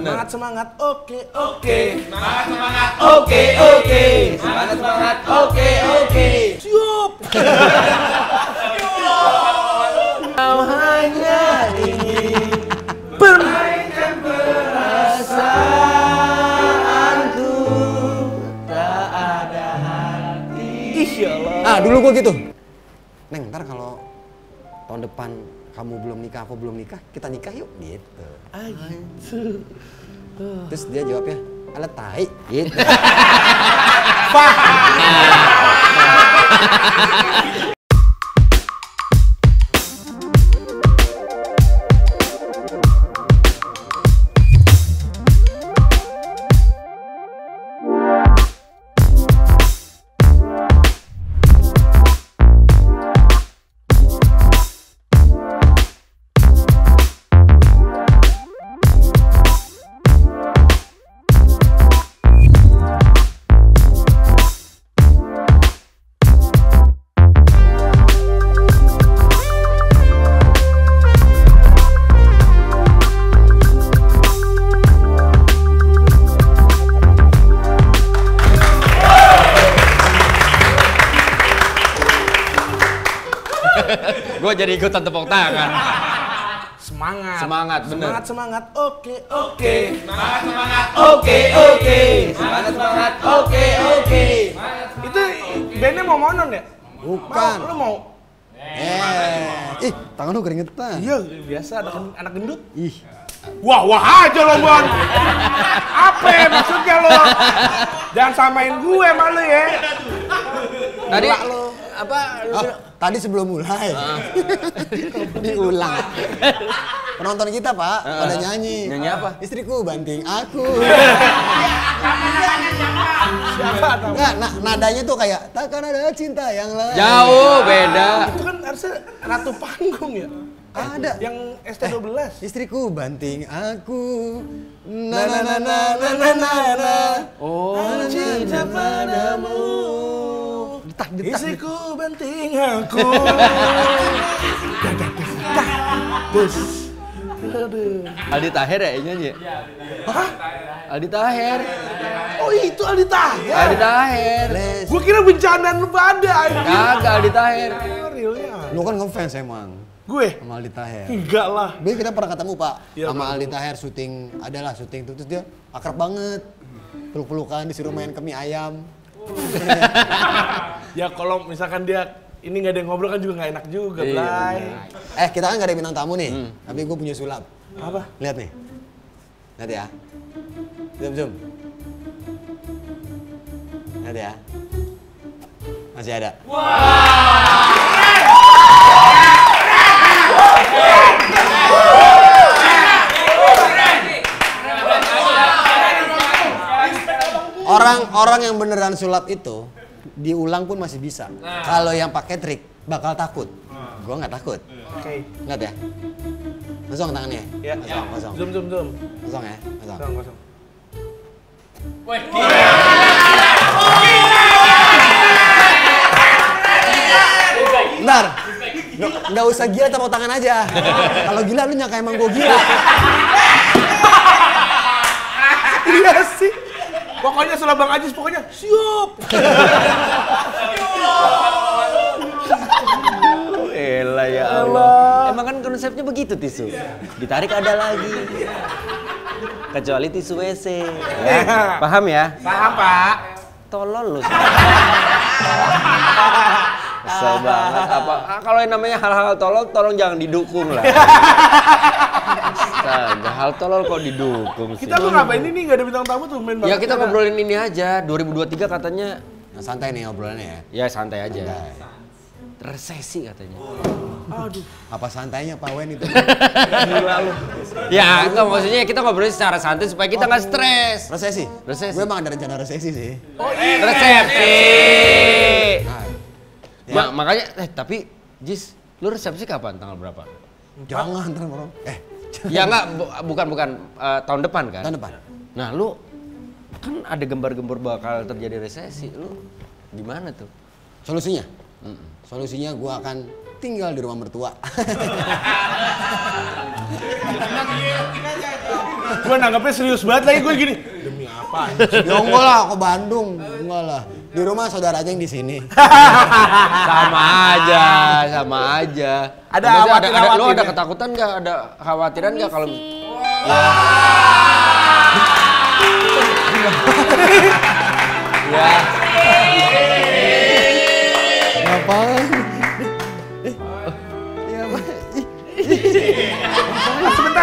Semangat semangat, oke oke. Semangat semangat, oke oke. Semangat semangat, oke oke. Siup. Kau hanya ingin permainkan perasaanku, tak ada hati. Insya Allah. Ah, dulu gua gitu. Neng, ntar kalau tahun depan kamu belum nikah, aku belum nikah, kita nikah yuk, gitu. Ah gitu. Terus dia jawabnya, ala tai, gitu. Gue jadi ikutan tepuk tangan. Semangat. Semangat, bener. Semangat semangat, oke oke. Semangat semangat, oke oke. Semangat semangat, oke oke. Itu bandnya mau monon ya? Bukan. Mau, lu mau? Ih, tangan lu keringetan. Iya, biasa anak gendut. Ih, Wah aja lo, Bon. Apa ya maksudnya lo? Jangan samain gue sama lu ya. Tadi Gila lo. apa? tadi sebelum mulai. Diulang. Penonton kita, Pak, pada nyanyi. Nyanyi apa? Istriku banting aku. Siapa tahu? Nggak, nadanya tuh kayak takkan ada cinta yang lain. Jauh beda. Itu kan harusnya Ratu Panggung ya? Ada. Yang ST12. Istriku banting aku. Na na na na na na na na. Oh, Cinta padamu. Detak. Istriku banting aku. Bus. Aduh. Aldi Taher ya yang nyanyi? Hah? Aldi Taher. Oh itu Aldi Taher. Aldi Taher. Gue kira bencana lu pada. Kagak Aldi Taher. Realnya. Lu kan ngefans emang Gue? sama Aldi Taher. Enggak lah. Biar kita pernah ketemu, Pak, Iya, sama Pak. Aldi Taher syuting, adalah syuting tuh, terus dia akrab banget. Peluk-pelukan, disuruh main ke mie ayam. Ya kalau misalkan dia ini nggak ada yang ngobrol kan juga nggak enak juga, Iya, Blay. Kita kan gak ada bintang tamu nih, tapi gue punya sulap. Apa? Lihat nih. Lihat ya. Zoom. Lihat ya. Masih ada. Orang yang beneran sulap itu diulang pun masih bisa. Kalau yang pakai trik bakal takut. Gua nggak takut. Oke. Lihat ya. Kosong tangannya. Ya. Kosong. Zoom. Kosong ya. Kosong. Kosong. Bentar. Nggak usah gila, tepuk tangan aja. Kalau gila lu nyangka emang gua gila. Iya sih. Pokoknya sulap Bang Ajis, pokoknya siup. Elah ya Allah. Emang kan konsepnya begitu tisu. Ditarik ada lagi. Kecuali tisu WC. Ya, paham ya? Paham, Pak. Tolol lu. Kesel banget apa? Kalau yang namanya hal-hal tolol, tolong jangan didukung lah. Astaga, hal tolol kok didukung sih. Kita lu ngapain ini nggak ada bintang tamu tuh main Ya kita ngobrolin ini aja. 2023 katanya. Nah, santai nih obrolannya ya. Ya santai aja. Santai. Resesi katanya. Aduh. Apa santainya Pak Wen itu? Gila lu. Ya enggak, maksudnya kita ngobrolin secara santai supaya kita nggak stres. Resesi? Resesi. Gue emang ada rencana resesi sih. Oh iya. Resepsi. Nah, Makanya, tapi Jis, lu resepsi kapan? Tanggal berapa? jangan ntar orang. Ya enggak, bukan tahun depan kan? Tahun depan. Nah lu kan ada gembar-gembor bakal terjadi resesi, lu gimana tuh? Solusinya? Solusinya gue akan tinggal di rumah mertua. Gue nanggapnya serius banget lagi gue gini. Demi apa? Ya enggak lah, ke Bandung. Enggak lah. Di rumah saudara aja yang di sini. Sama aja. Ada Maksudnya lu ada khawatirnya. ketakutan nggak? Ada khawatiran nggak kalau? Ya. Ngapain?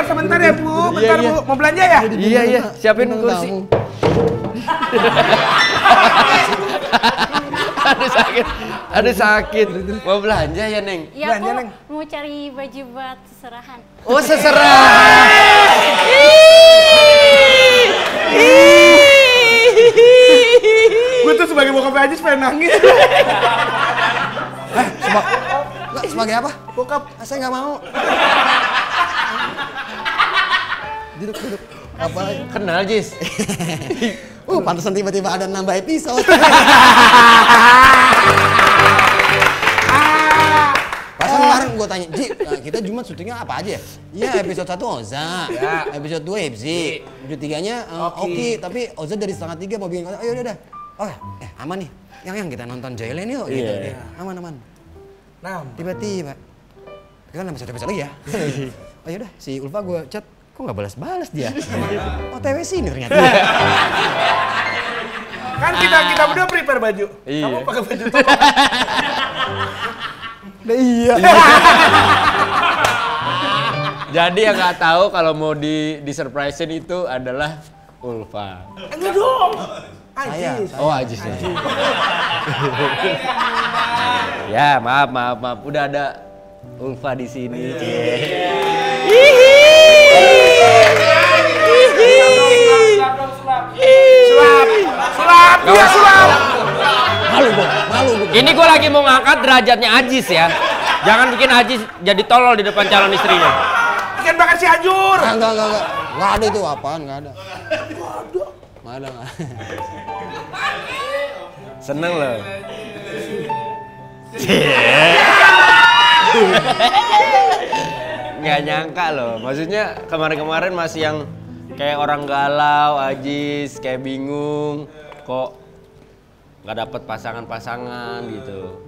Sebentar ya Bu. Bentar Bu. Mau belanja ya? Iya, siapin kursi. Aduh sakit. Mau belanja ya, Neng? Ya Belanja, aku Neng. mau cari baju buat seserahan. Oh, seserahan. Gue tuh sebagai bokap Ajis pengen nangis. Enggak, sebagai apa? Bokap. Saya nggak mau. Duduk. Apa? Kenal, Jis. Pantesan tiba-tiba ada nambah episode. Pas kemarin gue tanya, Ji, kita Jumat syutingnya apa aja ya? Iya, episode 1 Oza, episode 2 Hepsi, episode 3-nya Oki, tapi Oza dari 2:30 mau bikin konten, udah. Oh, aman nih, yang kita nonton Jailen yuk, gitu. Aman. Nah, Tiba-tiba, kan nama episode lagi ya? Oh yaudah, si Ulfa gue chat, kok nggak balas dia? OTW sini ternyata. kan kita berdua prepare baju. Iya. Kamu pakai baju top. Iya. Jadi yang nggak tahu kalau mau di surprisein itu adalah Ulfa. Enggak dong. Saya. Ajis. Oh, Ajis ya. Ya, maaf. Udah ada Ulfa di sini. Sulap. Iya sulap. Malu gue. Ini gue lagi mau ngangkat derajatnya Ajis ya. Jangan bikin Ajis jadi tolol di depan calon istrinya. Ikan bakar si Ajur. Enggak. Nggak ada itu apaan, nggak ada. Nggak ada. Seneng loh. Nggak nyangka loh. Maksudnya kemarin-kemarin masih yang kayak orang galau, Ajis, kayak bingung. Kok nggak dapet pasangan-pasangan gitu.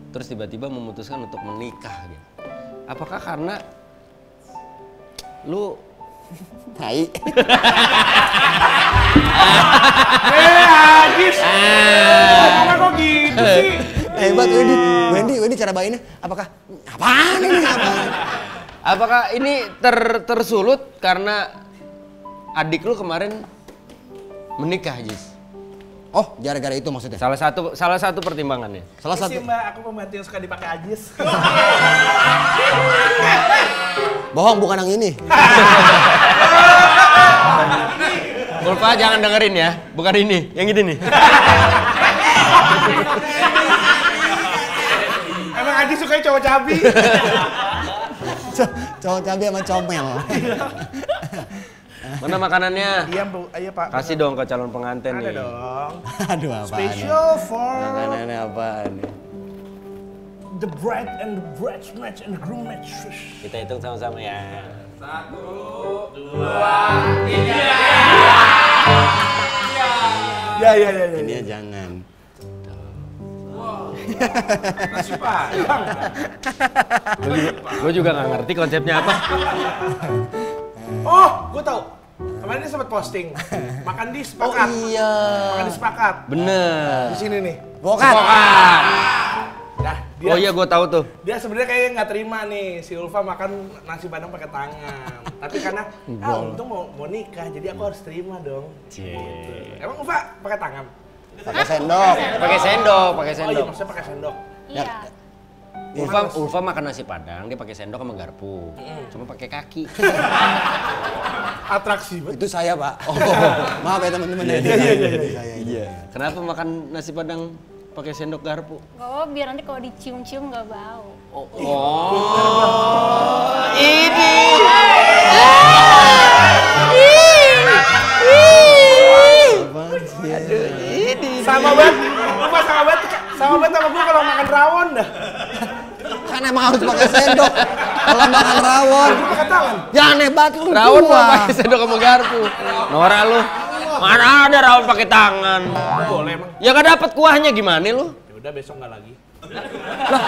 Terus tiba-tiba memutuskan untuk menikah gitu. Apakah karena lu Tai. Ajis. Ngomongnya kok gitu sih? Hebat Wendy cara bainnya. Apakah apaan ini? Apakah ini tersulut karena adik lu kemarin menikah, Jis? Oh, gara-gara itu maksudnya. Salah satu pertimbangannya. Salah Ini satu. sih Mbak, aku pembantu yang suka dipakai Ajis. Bohong, bukan yang ini. Ulfa jangan dengerin ya, bukan ini, yang ini nih. Emang Ajis sukanya cowok cabi. Cowok cabai sama comel. Mana makanannya? Iya Bu, ayo Pak. Kasih dong ke calon pengantin Ada nih. dong. Aduh, apaan nih? Special for Makanannya apaan nih? the bride and the bridesmaids and the groom match. Kita hitung sama-sama ya. Ya. Ini ya jangan. Nasi padang. Gue juga nggak ngerti konsepnya apa. Oh, gue tahu. Kemarin dia sempat posting. Makan di sepakat. Iya. Makan di sepakat. Bener. Di sini nih. Bokat. Dah, dia, Oh iya gue tahu tuh. dia sebenarnya kayaknya nggak terima nih si Ulfa makan nasi padang pakai tangan. Tapi karena untung mau nikah, jadi aku harus terima dong. Gitu. Emang Ulfa pakai tangan? Pakai sendok. Pakai sendok, pakai Oh iya, sendok. maksudnya pakai sendok. Iya. Ulfa makan nasi padang, dia pakai sendok sama garpu. Cuma pakai kaki. Atraksi banget. Itu saya, Pak. Oh, maaf ya teman-teman. Iya. Kenapa makan nasi padang pakai sendok garpu? Gak apa biar nanti kalau dicium-cium gak bau. Oh, ini. Sama banget. Ulfa sama banget sama gue kalau makan rawon dah. Kan emang harus pakai sendok. Kalau makan rawon. Pakai tangan. Ya aneh banget lu. Rawon mau pakai sendok sama garpu. Nora lu. Mana ada rawon pakai tangan? Boleh emang. Ya nggak dapat kuahnya gimana lu? Ya udah besok nggak lagi. Lah,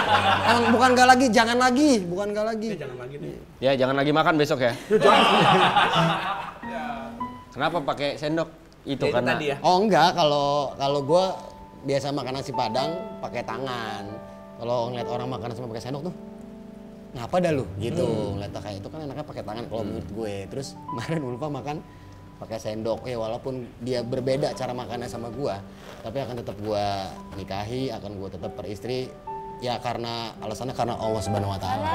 emang bukan nggak lagi, jangan lagi, bukan nggak lagi. Jangan lagi deh. Ya jangan lagi makan besok ya. Kenapa pakai sendok? Itu Ya, karena tadi ya. Oh enggak, kalau gue biasa makan nasi padang pakai tangan. Kalau ngeliat orang makan sama pakai sendok tuh, ngapa dah lu? Gitu, ngeliat kayak itu kan enaknya pakai tangan kalau menurut gue. Terus kemarin Ulfa makan pakai sendok. Ya walaupun dia berbeda cara makannya sama gue, tapi akan tetap gue nikahi, akan gue tetap beristri. Ya karena alasannya karena Allah Subhanahu Wa Taala.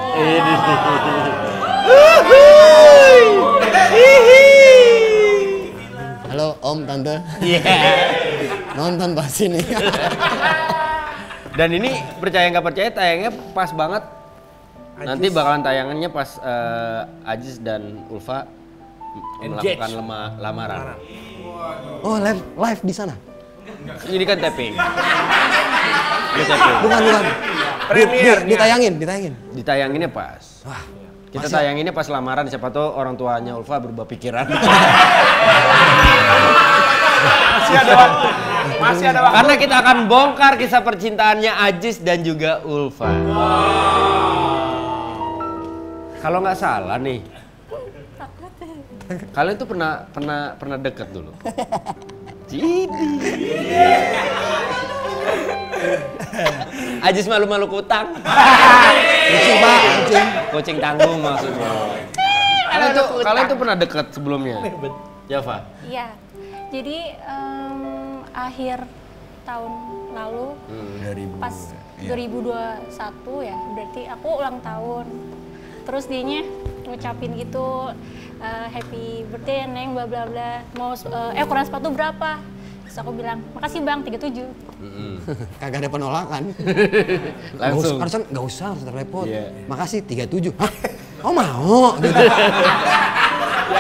Halo Om, Tante. Nonton pasti nih. dan ini percaya nggak percaya tayangnya pas banget. Nanti bakalan tayangannya pas Ajis dan Ulfa melakukan lamaran. Oh live di sana? Ini kan tapping. Ini tapping. Bukan. Ditayangin. Ditayanginnya pas. Wah, Kita tayanginnya pas lamaran, siapa tahu orang tuanya Ulfa berubah pikiran. Masih ada waktu. Karena kita akan bongkar kisah percintaannya Ajis dan juga Ulfa. Kalau nggak salah nih, kalian tuh pernah deket dulu. Jadi. Ajis malu-malu kutang. kucing Pak, kucing. Kucing tanggung maksudnya. Kalian tuh pernah deket sebelumnya? Ya, Fa? Iya. Jadi akhir tahun lalu pas 2021 ya, berarti aku ulang tahun. Terus dianya ngucapin gitu happy birthday Neng bla bla bla. Mau ukuran sepatu berapa? Terus aku bilang, "Makasih Bang, 37." Kagak ada penolakan. Langsung. Nggak usah, harus repot. Iya. Makasih 37. Hah? Oh mau? Gitu.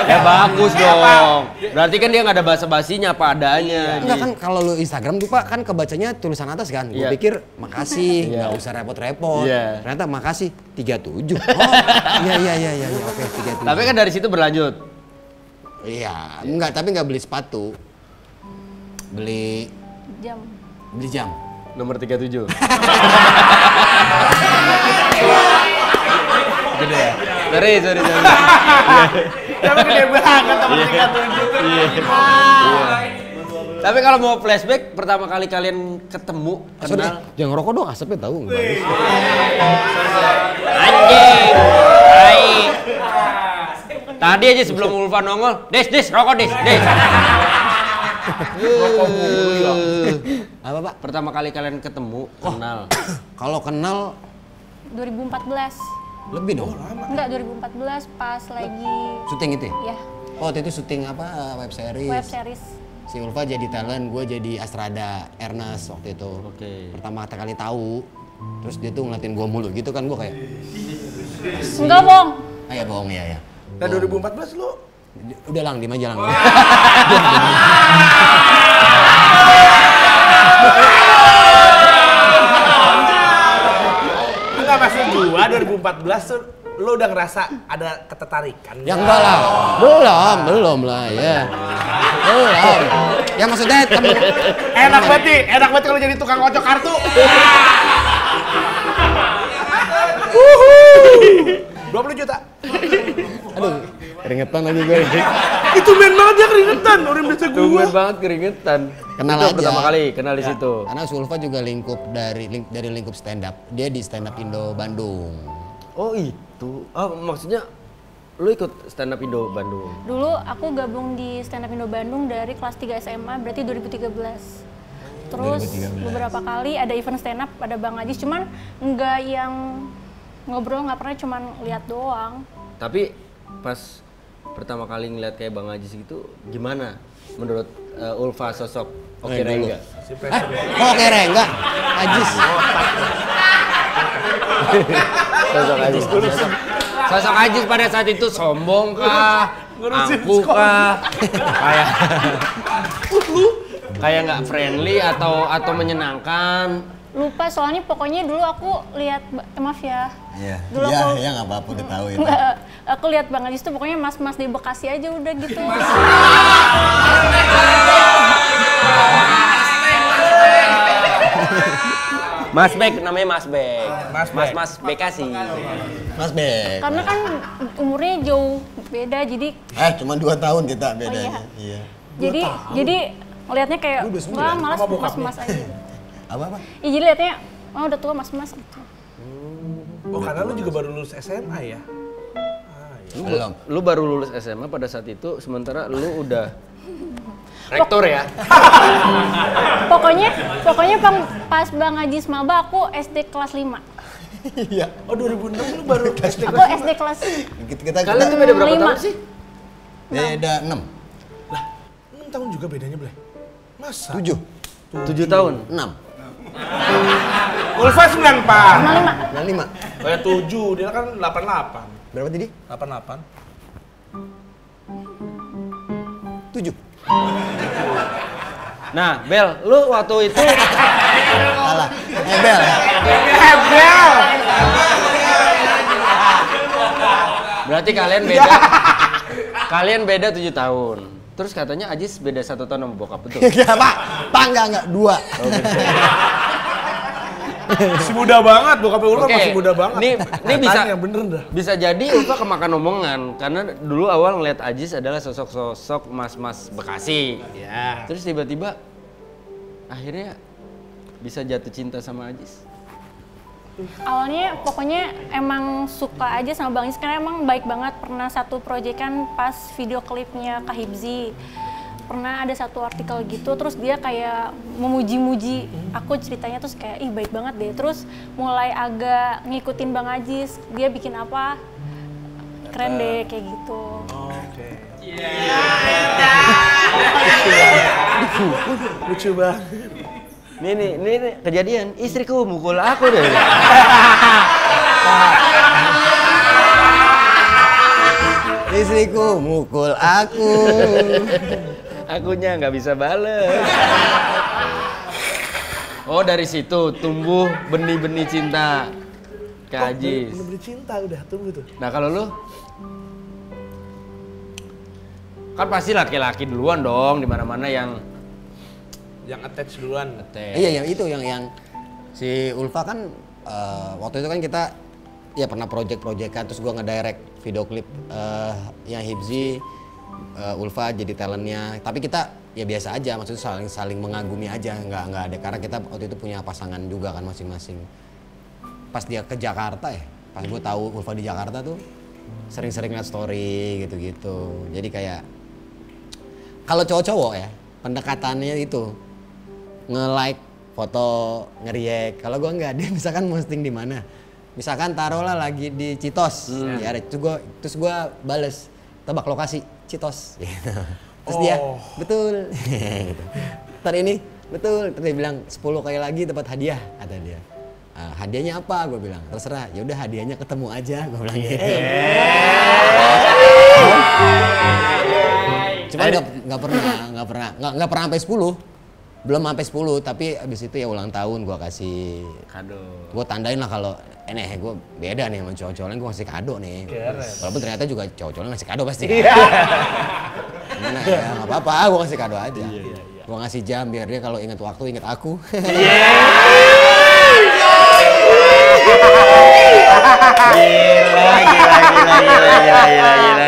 Ya bagus dong. Berarti kan dia nggak ada basa-basinya apa adanya. Enggak kan kalau lu Instagram tuh Pak kan kebacanya tulisan atas kan. Gue Iya. pikir makasih, Iya. nggak usah repot-repot. Iya. Ternyata makasih 37. Oh iya oke 37. Tapi kan dari situ berlanjut. Iya, enggak tapi nggak beli sepatu. Beli Jam. jam. Nomor 37. Gede ya? Sorry. Tapi gede banget sama 37. Iya. Tapi kalau mau flashback, pertama kali kalian ketemu, kenal. Jangan ngerokok dong, asapnya tahu nggak bagus. Anjing. Baik. Tadi aja sebelum Ulfa nongol, Des, rokok Des. Apa Pak? Pertama kali kalian ketemu, kenal. Kalau kenal 2014. lebih dong. Enggak, 2014 pas lagi Syuting itu ya ya? Oh waktu itu syuting apa? Web series. web series. Si Ulfa jadi talent, gue jadi Astrada Ernest waktu itu. Oke. Pertama kali tahu, terus dia tuh ngeliatin gue mulu gitu kan, gue kayak Enggak, Bong. ah ya bohong ya. Nah 2014 lu Udah lang, diem aja lang. enggak maksud gua 2014 tuh lu udah ngerasa ada ketertarikan. Ya enggak lah, belum lah ya. Belum. Ya maksudnya temen. Enak banget kalau jadi tukang kocok kartu. 20 juta. Aduh, keringetan lagi gue. Itu main banget ya keringetan, orang biasa gua. Tumben banget keringetan. Kenal Itu aja. pertama kali kenal di situ. Karena Sulfa juga lingkup dari lingkup stand up. Dia di stand up Indo Bandung. Oh itu. Oh maksudnya lu ikut stand up Indo Bandung. Dulu aku gabung di Stand Up Indo Bandung dari kelas 3 SMA, berarti 2013. Terus 2013. beberapa kali ada event stand up, ada Bang Ajis, cuman nggak yang ngobrol, nggak pernah, cuman lihat doang. Tapi pas pertama kali ngeliat kayak Bang Ajis gitu, gimana menurut Ulfa sosok Oke Rengga? Oke Rengga, Ajis. Sosok Ajis pada saat itu sombong kah? Angkuh kah? Kayak nggak friendly atau menyenangkan? Lupa soalnya pokoknya dulu aku lihat maaf ya. Iya. Dulu Iya, aku- ya nggak apa-apa udah tahu itu. Nggak, aku lihat Bang Ajis tuh pokoknya mas-mas di Bekasi aja udah gitu. Mas Bek, namanya Mas Bek. Mas Bek. Mas Bekasi. Mas Bek. Karena kan umurnya jauh beda jadi Cuma 2 tahun kita bedanya. Iya. jadi ngelihatnya kayak Lu udah 9? wah malas Sama bokapnya? mas-mas aja. Apa? Iya jadi lihatnya oh udah tua mas-mas gitu. Oh karena lu juga baru lulus SMA ya? Belum. Lu baru lulus SMA pada saat itu, sementara lu udah rektor ya? Pokoknya pas Bang Ajis maba aku SD kelas 5. Iya. Oh 2006 lu baru SD Aku kelas SD kelas Kita Kalian tuh beda berapa 5. tahun sih? beda 6. 6 tahun juga bedanya, Bleh? Masa? 7. 7 tahun. 6. Ulfa 94. 5. Kayak 7, dia kan 88. Berapa tadi? 88. 7. Nah, Bel, lu waktu itu Salah. Bel ya. Hebel! berarti kalian beda. Kalian beda 7 tahun. Terus katanya Ajis beda 1 tahun sama bokap, betul? Enggak, Pak. Pak enggak 2. Masih muda banget, bokapnya Ulfa Oke, masih muda banget. ini bisa Katanya, bener dah. bisa jadi Ulfa kemakan omongan karena dulu awal ngeliat Ajis adalah sosok-sosok mas-mas Bekasi. Ya. Terus tiba-tiba akhirnya bisa jatuh cinta sama Ajis. Awalnya pokoknya emang suka aja sama Bang Ajis karena emang baik banget. Pernah satu proyekan pas video klipnya Kak Hibzi. Pernah ada satu artikel gitu, terus dia kayak memuji-muji aku ceritanya, terus kayak ih baik banget deh. Terus mulai agak ngikutin Bang Ajis, dia bikin apa keren deh kayak gitu. Oke. Lucu banget. Nih kejadian, istriku mukul aku deh. Istriku mukul aku. Akunya nggak bisa bales. Oh dari situ tumbuh benih-benih cinta ke Ajis. Bener-bener cinta udah, tunggu tuh. Nah kalau lu kan pasti laki-laki duluan dong di mana-mana yang Yang attach duluan. Iya, yang itu yang si Ulfa kan waktu itu kan kita ya pernah project-projectan, terus gua ngedirect video klip yang Hibzi, Ulfa jadi talentnya. Tapi kita ya biasa aja, maksudnya saling mengagumi aja, nggak ada, karena kita waktu itu punya pasangan juga kan masing-masing. Pas dia ke Jakarta ya, pas gua tahu Ulfa di Jakarta tuh sering-sering liat story gitu-gitu. Jadi kayak kalau cowok-cowok ya pendekatannya itu nge-like foto, nge-react. Kalau gua enggak, dia misalkan posting di mana. Misalkan taruhlah lagi di Citos. Ya terus gua bales, tebak lokasi Citos gitu. Terus dia betul. Gitu. Ntar ini betul, terus dia bilang 10 kali lagi dapat hadiah kata dia. Hadiahnya apa? Gue bilang terserah. Ya udah hadiahnya ketemu aja, gue bilang gitu. Cuma nggak pernah sampai 10. Belum sampai 10, tapi abis itu ya ulang tahun gua kasih kado. Gua tandain lah kalau gue beda nih sama cowok-cowok lain, gua kasih kado nih. Keren. Walaupun ternyata juga cowok-cowok lain ngasih kado pasti. Iya. Gimana ya, nggak apa-apa, gua kasih kado aja. Gua ngasih jam biar dia kalau ingat waktu ingat aku.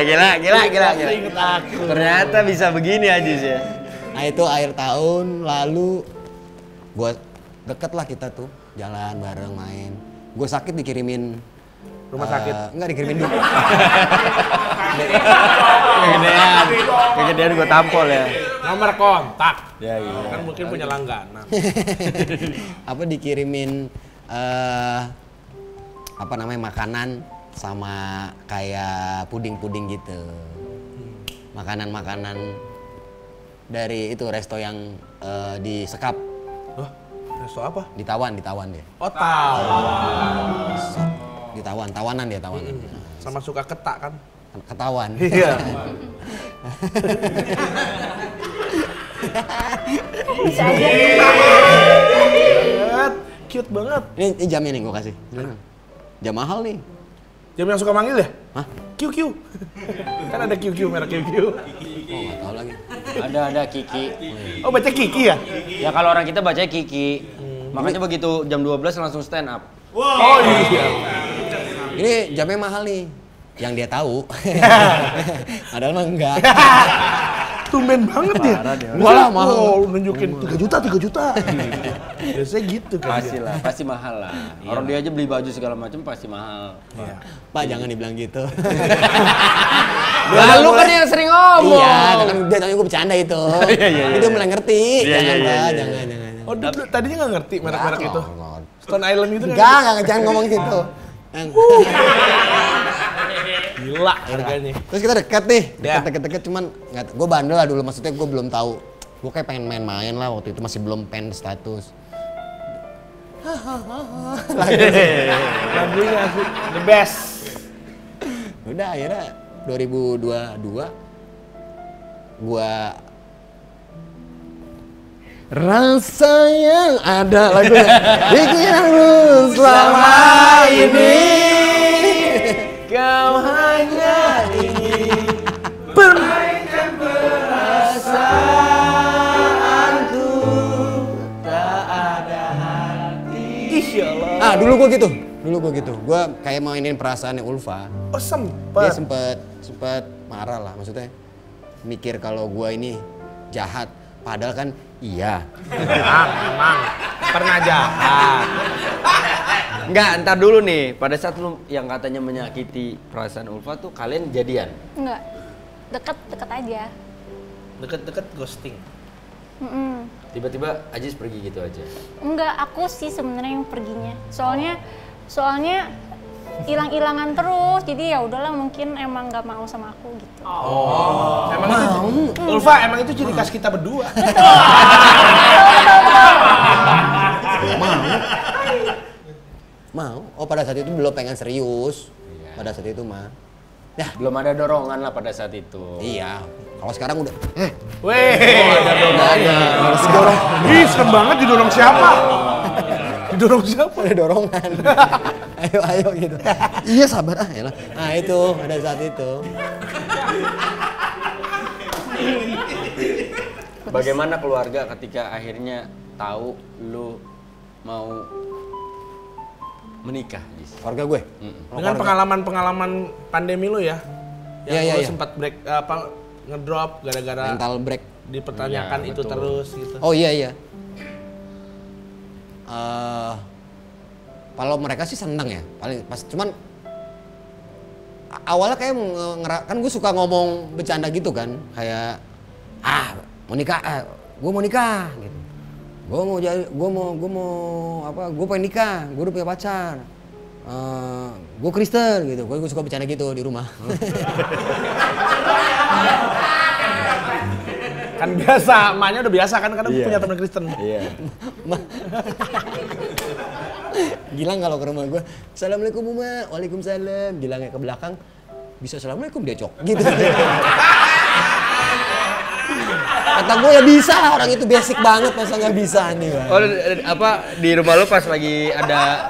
Gila. Ternyata bisa begini Ajis ya. Nah itu akhir tahun lalu gua deket lah kita tuh, jalan bareng main. Gue sakit dikirimin Rumah sakit? Enggak, dikirimin duit. Kegedean gue tampol ya. Nomor kontak. Ya iya. Kan mungkin punya langganan. Apa dikirimin apa namanya makanan sama kayak puding-puding gitu. Makanan-makanan dari itu resto yang di Sekap. Wah, resto apa? Ditawan dia. Oh, tahu. Tawanan dia. Sama suka ketak kan? Ketahuan. Iya. Bisa aja. cute banget. Ini jamnya nih gue kasih. Jam mahal nih. Jam yang suka manggil ya? Hah? QQ. Kan ada QQ, merek QQ. Oh nggak tahu lagi. Ada Kiki. Oh baca Kiki ya? Ya kalau orang kita bacanya Kiki. Makanya begitu jam 12 langsung stand up. Oh iya. Ini jamnya mahal nih. Yang dia tahu. Padahal mah enggak. Tumben banget ya. Enggak lah, mahal. Oh, nunjukin 3 juta. Biasanya gitu kan. Pasti lah, pasti mahal lah. Orang dia aja beli baju segala macam pasti mahal. Iya. Pak jangan dibilang gitu. Lalu kan yang sering ngomong. Iya, kan dia tanya gue bercanda itu. Iya. Dia mulai ngerti. Iya, Jangan, iya, Pak, iya. jangan. Oh, tadinya nggak ngerti merek-merek itu. Enggak. Stone Island itu kan? Enggak, jangan ngomong gitu. Gila harganya. Terus kita dekat nih, Ya. deket cuman nggak, gue bandel lah dulu, maksudnya gue belum tahu. Gue kayak pengen main-main lah waktu itu, masih belum pengen status. Lagunya sih the best. Udah akhirnya 2022 gue rasa yang ada lagunya pikiranmu selama ini. Kau hanya ingin Permainan perasaanku tak ada hati. Insya Allah. Dulu gue gitu. Gue kayak mainin perasaannya Ulfa. Oh Dia sempet. sempet marah lah, maksudnya mikir kalau gue ini jahat. Padahal kan iya. Emang pernah jahat. Enggak, ntar dulu nih. Pada saat lu yang katanya menyakiti perasaan Ulfa tuh kalian jadian? Enggak. Deket aja. Deket-deket ghosting. Tiba-tiba Ajis pergi gitu aja? Enggak, aku sih sebenarnya yang perginya. Soalnya hilang-hilangan terus. Jadi ya udahlah, mungkin emang nggak mau sama aku gitu. Emang itu Ulfa, emang itu ciri khas kita berdua. Mau. Oh pada saat itu belum pengen serius. Pada saat itu mah. Ya. Belum ada dorongan lah pada saat itu. Iya. Kalau sekarang udah. Weh, Ada dorong. Ih, serem banget didorong siapa? Didorong siapa? Ada dorongan. ayo gitu. Iya sabar ya lah. Nah itu pada saat itu. Bagaimana keluarga ketika akhirnya tahu lu mau menikah, Jis? Keluarga gue. Dengan pengalaman-pengalaman pandemi lu ya? Yang Iya, lu iya. sempat break ngedrop gara-gara Mental break. dipertanyakan Iya, itu betul. terus gitu. Oh iya. Kalau mereka sih seneng ya, paling pas cuman awalnya kayak kan gue suka ngomong bercanda gitu kan, kayak mau nikah, gue mau nikah gitu. Gue pengen nikah, gue udah punya pacar. Gue Kristen gitu, gue suka bercanda gitu di rumah. Kan biasa, emaknya udah biasa kan karena punya teman Kristen. Iya. Gilang kalau ke rumah gue, Assalamualaikum Uma, Waalaikumsalam. Gilangnya ke belakang, bisa Assalamualaikum dia cok gitu. Kata gue ya bisa lah, orang itu basic banget, masa nggak bisa nih Bang. Oh, di rumah lu pas lagi ada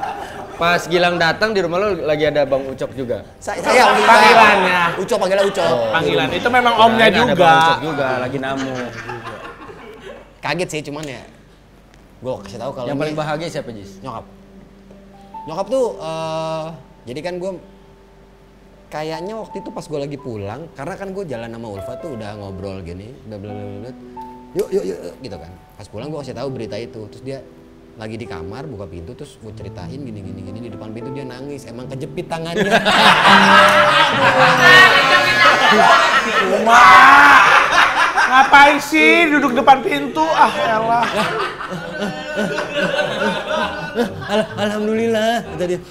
pas Gilang datang di rumah lu lagi ada Bang Ucok juga. Saya Panggilannya. Ucok, panggilnya Ucok. Panggilan itu memang omnya Ada juga. Bang Ucok juga lagi namu. Kaget sih cuman ya. Gue kasih tahu kalau Yang ini paling bahagia siapa, Jis? Nyokap tuh, jadi kan gue kayaknya waktu itu pas gue lagi pulang, karena kan gue jalan sama Ulfa tuh udah ngobrol gini, blablabla, yuk gitu kan. Pas pulang gue kasih tahu berita itu, terus dia lagi di kamar buka pintu, terus gue ceritain gini di depan pintu dia nangis, emang kejepit tangannya. Uma, ngapain sih duduk depan pintu? Ah elah. Alhamdulillah, kata dia.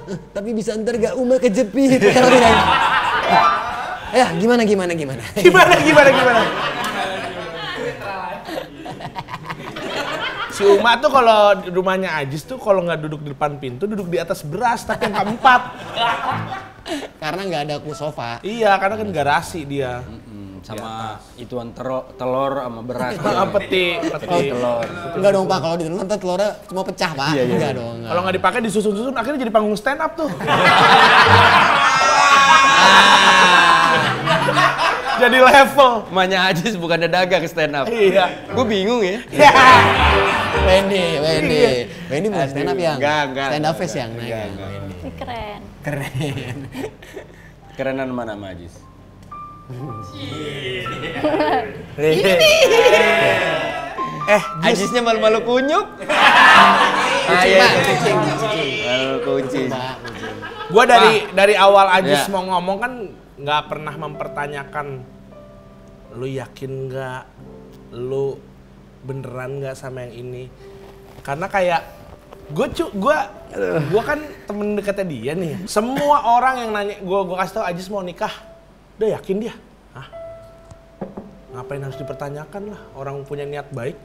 Tapi bisa ntar gak Uma kejepit. Ya gimana? Gimana? Si Uma tuh kalau di rumahnya Ajis tuh kalau nggak duduk di depan pintu, duduk di atas beras tapi yang keempat. Karena nggak ada sofa. Iya, karena kan garasi dia. sama ituan telur sama beras. Peti. Telur. Enggak dong Pak, kalau ditelan ntar telurnya cuma pecah Pak. Enggak dong. Kalau nggak dipakai disusun-susun akhirnya jadi panggung stand up tuh. Jadi level. Emaknya Ajis bukannya dagang stand up. Iya. Gue bingung ya. Wendy bukan stand up yang. Enggak. Stand up face yang naik. Ini keren. Kerenan mana sama Ajis? Ajisnya malu-malu kunyuk. Kucing. Malu kucing. Gua dari awal Ajis mau ngomong kan nggak pernah mempertanyakan lu yakin nggak, lu beneran nggak sama yang ini, karena kayak gue kan temen dekatnya dia nih. Semua orang yang nanya gue kasih tau Ajis mau nikah, udah yakin dia. Hah? Ngapain harus dipertanyakan lah, orang punya niat baik.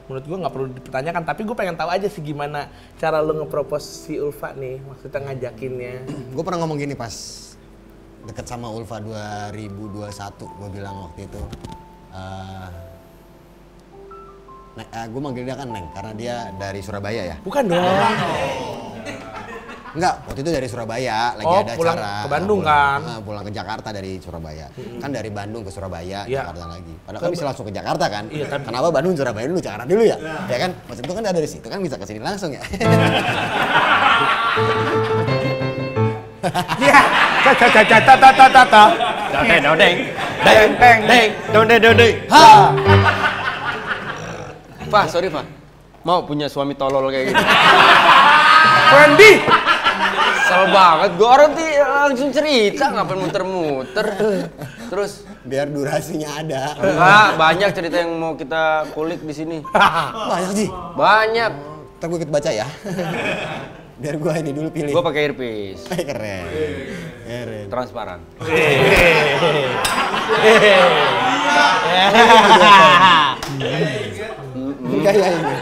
Menurut gue nggak perlu dipertanyakan, tapi gue pengen tahu aja sih gimana cara lu ngepropose si Ulfa nih, maksudnya ngajakinnya. Gue pernah ngomong gini pas deket sama Ulfa 2021, gue bilang waktu itu, gue manggil dia kan Neng, karena dia dari Surabaya ya. Bukan dong. Enggak, waktu itu dari Surabaya, lagi ada pulang acara. ke Bandung kan? Pulang ke Jakarta dari Surabaya. Kan dari Bandung ke Surabaya, Iya. Jakarta lagi. Padahal kan bisa langsung ke Jakarta kan? Iya, tapi... Kenapa Bandung, Surabaya dulu, Jakarta dulu ya? Ya kan? Maksud itu kan ada dari situ kan bisa ke sini langsung ya? Iya. Dodeng. Pak, sorry Pak. Mau punya suami tolol kayak gini. Wendy. Kesel banget, gue orang langsung cerita, ngapain muter-muter. Terus Biar durasinya ada. enggak, banyak cerita yang mau kita kulik di sini. Banyak sih. Banyak. Ntar gue ikut baca ya. Biar gue ini dulu pilih. Gue pakai earpiece. Keren. Transparan. Enggak ya ini.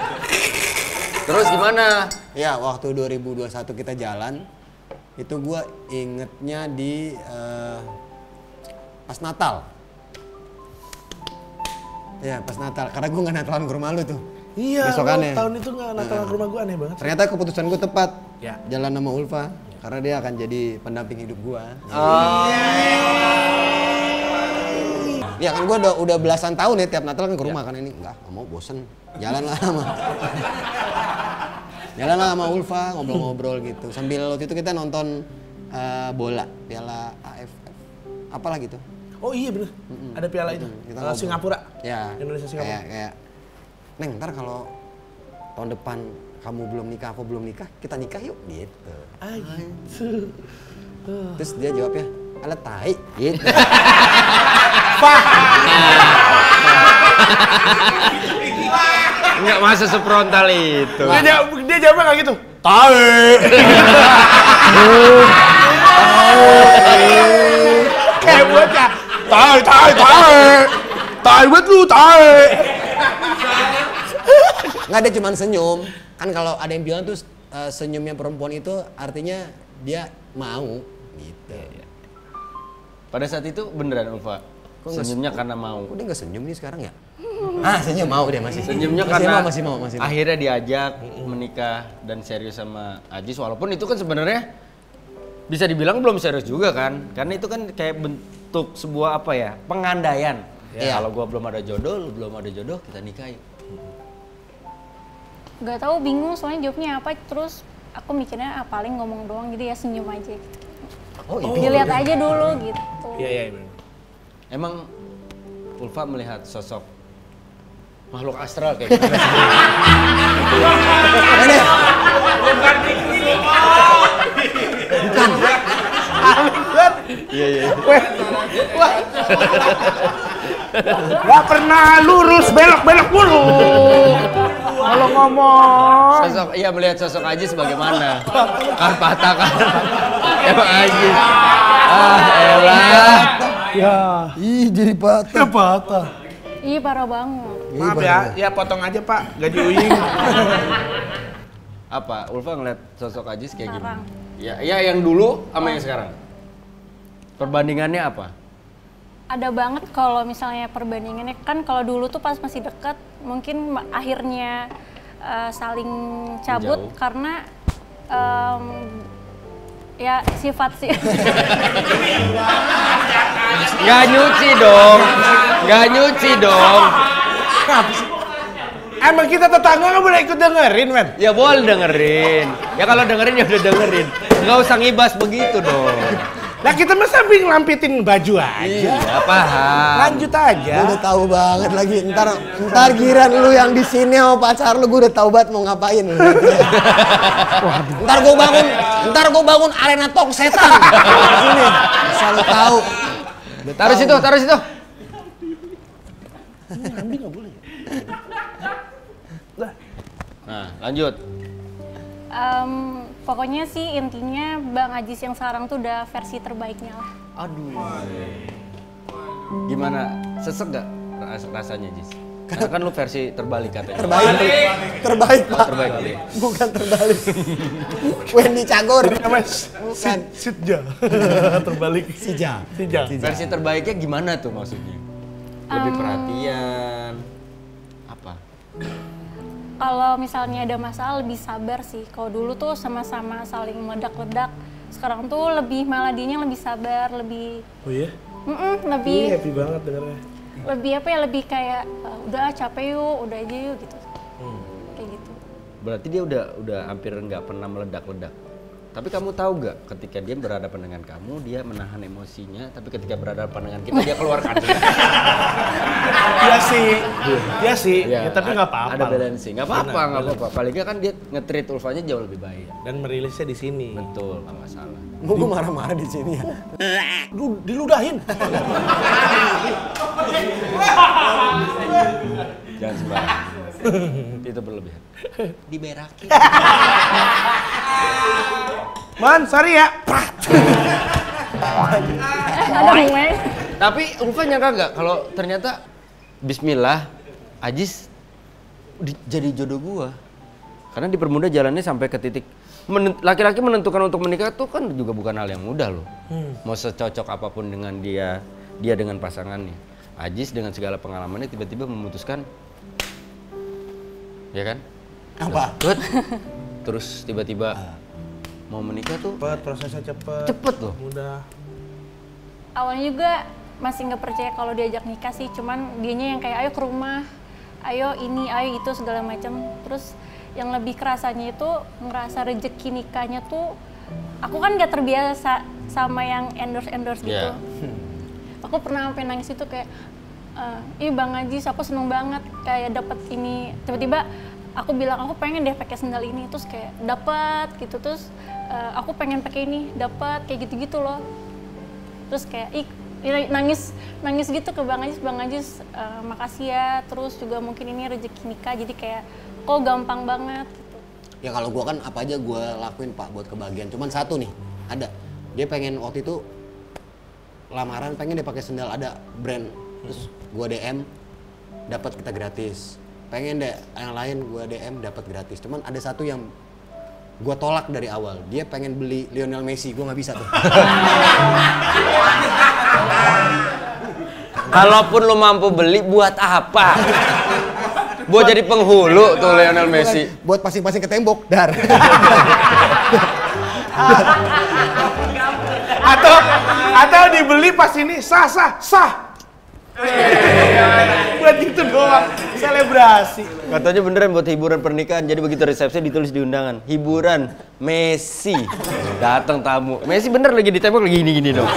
Terus gimana? Ya waktu 2021 kita jalan, itu gue ingetnya di pas Natal. Ya pas Natal, karena gue nggak Natalan ke rumah lu tuh. Iya, besokannya. tahun itu nggak Natal ke rumah gue, aneh banget. Ternyata keputusan gue tepat. Ya. Jalan sama Ulfa, karena dia akan jadi pendamping hidup gue. Ya kan gue udah belasan tahun ya tiap Natal kan ke rumah kan ini nggak mau bosen. Jalanlah sama Ulfa ngobrol-ngobrol gitu. Sambil waktu itu kita nonton bola Piala AFF. Apalah gitu. Oh iya bener, ada piala itu. Singapura. Ya. Indonesia Singapura. Kayak Neng, ntar kalau tahun depan kamu belum nikah, aku belum nikah, kita nikah yuk gitu. Gitu. Terus dia jawabnya, ala tai gitu. Enggak masa sefrontal itu. Dia jawabnya nggak gitu. Tae. Kayak bocah. Tae. Tae buat lu, tae. Nggak, dia cuma senyum. Kan kalau ada yang bilang tuh senyumnya perempuan itu artinya dia mau gitu. Pada saat itu beneran Ulfa? Senyumnya karena mau? Kok dia nggak senyum nih sekarang ya? Senyum mau dia masih. Senyumnya masih karena mau. Akhirnya diajak menikah dan serius sama Ajis, walaupun itu kan sebenarnya bisa dibilang belum serius juga kan, karena itu kan kayak bentuk sebuah apa ya, pengandaian. Ya, kalau gua belum ada jodoh, lu belum ada jodoh, kita nikah yuk. Gak tahu, bingung soalnya jawabnya apa, terus aku mikirnya paling ngomong doang, jadi ya senyum aja gitu. Dilihat aja dulu gitu. Iya benar. Emang Ulfa melihat sosok makhluk astral kayak gitu? Bukan. Iya. Gak pernah lurus, belok mulu. Kalau ngomong. Iya, melihat sosok Ajis bagaimana? Kan patah kan? Emang Ajis. Elah. Ya. Ih, jadi patah. Patah. Iya parah banget. Maaf ya potong aja Pak, gaji Uying. Apa? Ulfa ngeliat sosok Ajis kayak Sekarang. gimana? Ya yang dulu sama yang sekarang. Perbandingannya apa? ada banget kalau misalnya perbandingannya kan kalau dulu tuh pas masih dekat mungkin akhirnya saling cabut Menjauh. karena ya sifat sih. Nggak nyuci dong. Nggak nyuci dong. Emang kita tetangga nggak boleh ikut dengerin, men? Ya boleh dengerin. Ya kalau dengerin ya udah dengerin. Nggak usah ngibas begitu dong. Nah kita mah sambil lampitin baju aja. Iya, paham. Lanjut aja. Gue udah tahu banget lagi. Ntar giran lu yang di sini sama pacar lu, gue udah tahu banget mau ngapain. Ntar gue bangun arena talk setan. Di sini. Selalu tahu. Taruh situ, taruh situ. Ambil nggak boleh. Nah, lanjut. Pokoknya sih intinya Bang Ajis yang sekarang tuh udah versi terbaiknya lah. Aduh. Gimana? Sesek gak rasanya, Jis? Karena kan lu versi terbalik katanya. Terbaik Pak. Terbaik. Bukan terbalik. Wendy Cagor. Namanya Bukan. Sitja. Terbalik. Sija. Versi terbaiknya gimana tuh maksudnya? Lebih perhatian. Apa? Kalau misalnya ada masalah lebih sabar sih. Kalau dulu tuh sama-sama saling meledak-ledak. Sekarang tuh malah dianya lebih sabar, lebih Oh iya? lebih Happy banget dengarnya. lebih apa ya, lebih kayak udah capek yuk, udah aja yuk gitu. Kayak gitu. Berarti dia udah hampir nggak pernah meledak-ledak. Tapi kamu tahu gak, ketika dia berhadapan dengan kamu, dia menahan emosinya, tapi ketika berhadapan dengan kita, dia keluarkan. Iya sih. Ya, tapi nggak apa-apa. Ada balancing, nggak apa-apa, nggak apa-apa. Paling nggak kan dia nge-treat Ulfanya jauh lebih baik. Dan merilisnya di sini. Betul, nggak masalah. Gue marah-marah di sini ya. Lu diludahin. Jangan sembarangan. Itu berlebihan. Diberakin. Man, sorry ya. Ada gue. Tapi Ulfa nyangka nggak kalau ternyata Bismillah, Ajis jadi jodoh gua. Karena dipermudah jalannya sampai ke titik laki-laki menentukan untuk menikah tuh kan juga bukan hal yang mudah loh. Mau secocok apapun dengan dia dengan pasangannya. Ajis dengan segala pengalamannya tiba-tiba memutuskan, ya kan? Apa? Terus tiba-tiba mau menikah tuh Cepet, prosesnya cepet. cepet loh. Mudah. Awalnya juga masih nggak percaya kalau diajak nikah sih, cuman dianya yang kayak ayo ke rumah, ayo ini, ayo itu segala macam. Terus yang lebih kerasanya itu ngerasa rezeki nikahnya tuh, aku kan nggak terbiasa sama yang endorse gitu. Aku pernah sampai nangis itu kayak, ih Bang Ajis, aku seneng banget kayak dapet ini. Tiba-tiba aku bilang aku pengen deh pakai sendal ini, terus kayak dapat gitu, terus aku pengen pakai ini, dapat kayak gitu-gitu loh. Terus kayak nangis gitu ke Bang Ajis, makasih ya. Terus juga mungkin ini rezeki nikah, jadi kayak kok gampang banget gitu. Ya kalau gua kan apa aja gua lakuin Pak buat kebahagiaan. Cuman satu nih, ada. Dia pengen waktu itu lamaran pengen dia pakai sendal ada brand. Terus gua DM dapat kita gratis. Pengen deh yang lain gua DM dapat gratis. Cuman ada satu yang gua tolak dari awal. Dia pengen beli Lionel Messi, gua nggak bisa tuh. Kalaupun lu mampu beli, buat apa? Buat jadi penghulu tuh Lionel Messi. Buat pasing-pasing ke tembok, dar. Atau dibeli pas ini sah. Buat itu doang, selebrasi. Katanya beneran buat hiburan pernikahan. Jadi begitu resepsi ditulis di undangan, hiburan Messi. Datang tamu. Messi bener lagi di tembok lagi gini dong.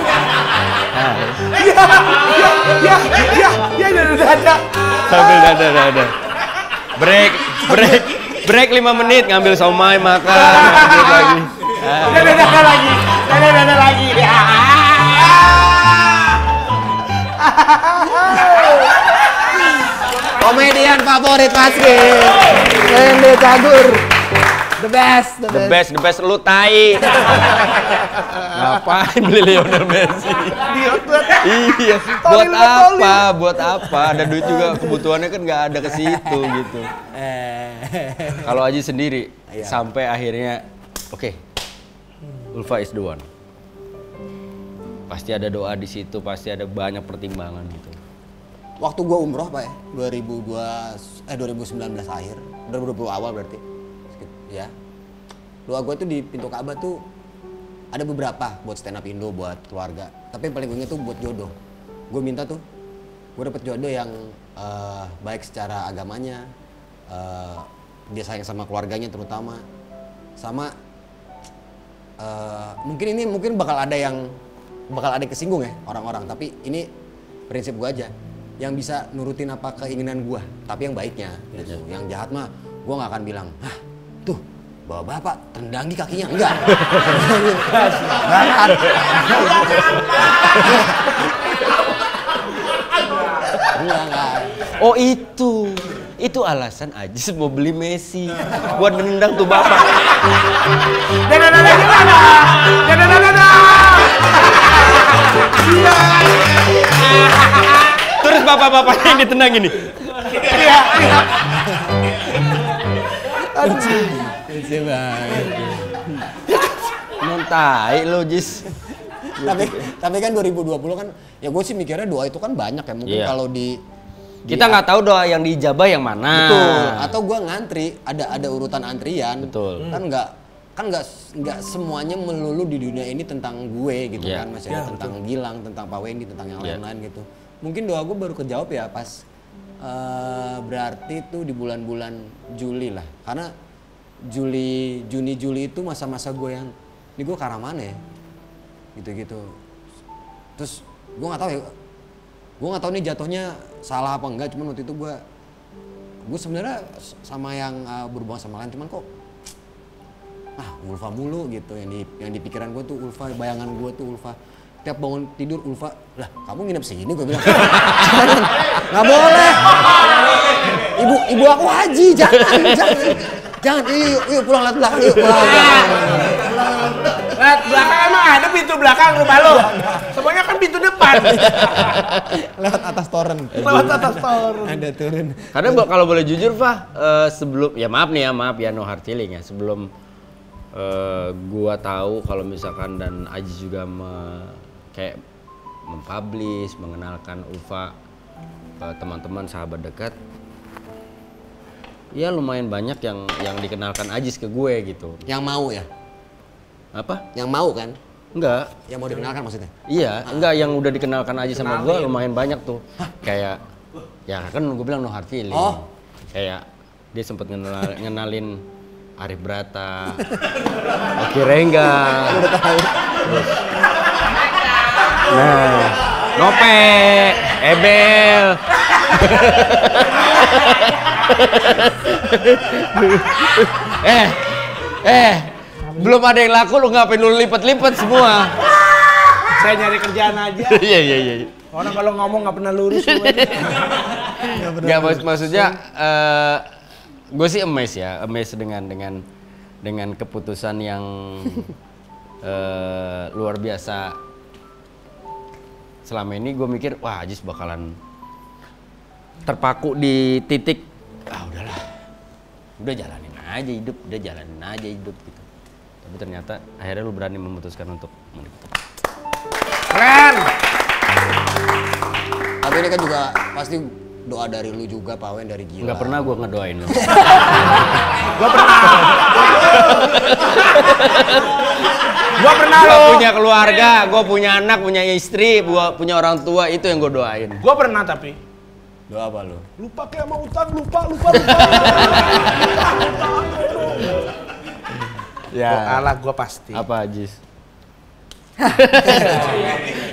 Ya, udah ada. Sambil dada. Break 5 menit, ngambil somai, makan, lanjut lagi. Dada lagi. Komedian favorit Mas Gil. Wendy Cagor. The best. Lu tai. Ngapain beli Lionel Messi? Iya. Buat apa? Ada duit juga, kebutuhannya kan nggak ada ke situ gitu. Kalau Aji sendiri sampai akhirnya, oke, Ulfa is the one. Pasti ada doa di situ, pasti ada banyak pertimbangan gitu. Waktu gua umroh Pak ya, 2019 akhir, 2020 awal berarti. Ya. Doa gua tuh di pintu Ka'bah tuh ada beberapa buat stand up Indo, buat keluarga. Tapi yang paling gue inget tuh buat jodoh. Gue minta tuh, gue dapet jodoh yang baik secara agamanya, dia sayang sama keluarganya terutama, sama mungkin bakal ada yang kesinggung ya orang-orang. Tapi ini prinsip gue aja, yang bisa nurutin apa keinginan gue, tapi yang baiknya. Gitu. Yang jahat mah gue nggak akan bilang, ah tuh bawa bapak tendangi kakinya, enggak. Enggak. Oh itu alasan Ajis mau beli Messi buat nendang tuh bapak. Terus bapak-bapaknya yang ditendang gini. Lucu banget. Nontai lo Jis. Tapi kan 2020 kan, ya gue sih mikirnya doa itu kan banyak ya. Mungkin kalau kita nggak tahu doa yang diijabah yang mana. Betul. Atau gue ngantri, ada urutan antrian. Betul. Kan nggak semuanya melulu di dunia ini tentang gue gitu kan. Masih ada tentang Gilang, tentang Pak Wendy, tentang yang lain-lain gitu. Mungkin doa gue baru kejawab ya pas berarti tuh di bulan-bulan Juli lah. Karena Juni Juli itu masa-masa gue yang ini gue ke arah mana ya, gitu-gitu. Terus gue nggak tahu nih jatuhnya salah apa enggak. Cuman waktu itu gue sebenarnya sama yang berhubungan sama lain, cuman kok Ulfa mulu gitu. Yang di pikiran gue tuh Ulfa, bayangan gue tuh Ulfa. Tiap bangun tidur Ulfa, lah kamu nginep sini, gue bilang. Nggak boleh. Ibu aku haji, jangan, yuk pulang lihat belakang, yuk pulang. Lihat belakang, emang ada pintu belakang rumah lo? Semuanya kan pintu depan. Lewat atas toren. Ada turun. Karena kalau boleh jujur Fah, sebelum ya maaf ya no hard feeling ya, sebelum gua tahu kalau misalkan dan Ajis juga kayak mempublish, mengenalkan Ulfa ke teman-teman sahabat dekat. Ya lumayan banyak yang dikenalkan Ajis ke gue gitu. Yang mau ya? Apa? Yang mau kan? Enggak. Yang mau dikenalkan maksudnya? Iya, enggak, yang udah dikenalkan Ajis sama gue lumayan banyak tuh. Kayak ya kan gue bilang no hard feeling. Kayak dia sempet ngenalin Arif Brata, Oki Rengga. Udah tahu. Nah, Nope, Ebel. Belum ada yang laku, lu ngapain lu lipet-lipet semua? Saya nyari kerjaan aja. Iya. Orang kalau ngomong nggak pernah lurus. Nggak, maksudnya gue sih amazed dengan keputusan yang luar biasa. Selama ini gue mikir, wah Ajis bakalan terpaku di titik, udahlah, udah jalanin aja hidup gitu. Tapi ternyata akhirnya lu berani memutuskan untuk menikah. Keren. Tapi ini kan juga pasti doa dari lu juga, Pak Wen, dari Gila. Nggak pernah gue ngedoain lu. Gua pernah Gue lo. punya keluarga, gue punya anak, punya istri, gue punya orang tua, itu yang gue doain. Gua pernah tapi. Doa apa lu? Lupa kayak mau utang, lupa. Ya. Alah, gua pasti. Apa Ajis?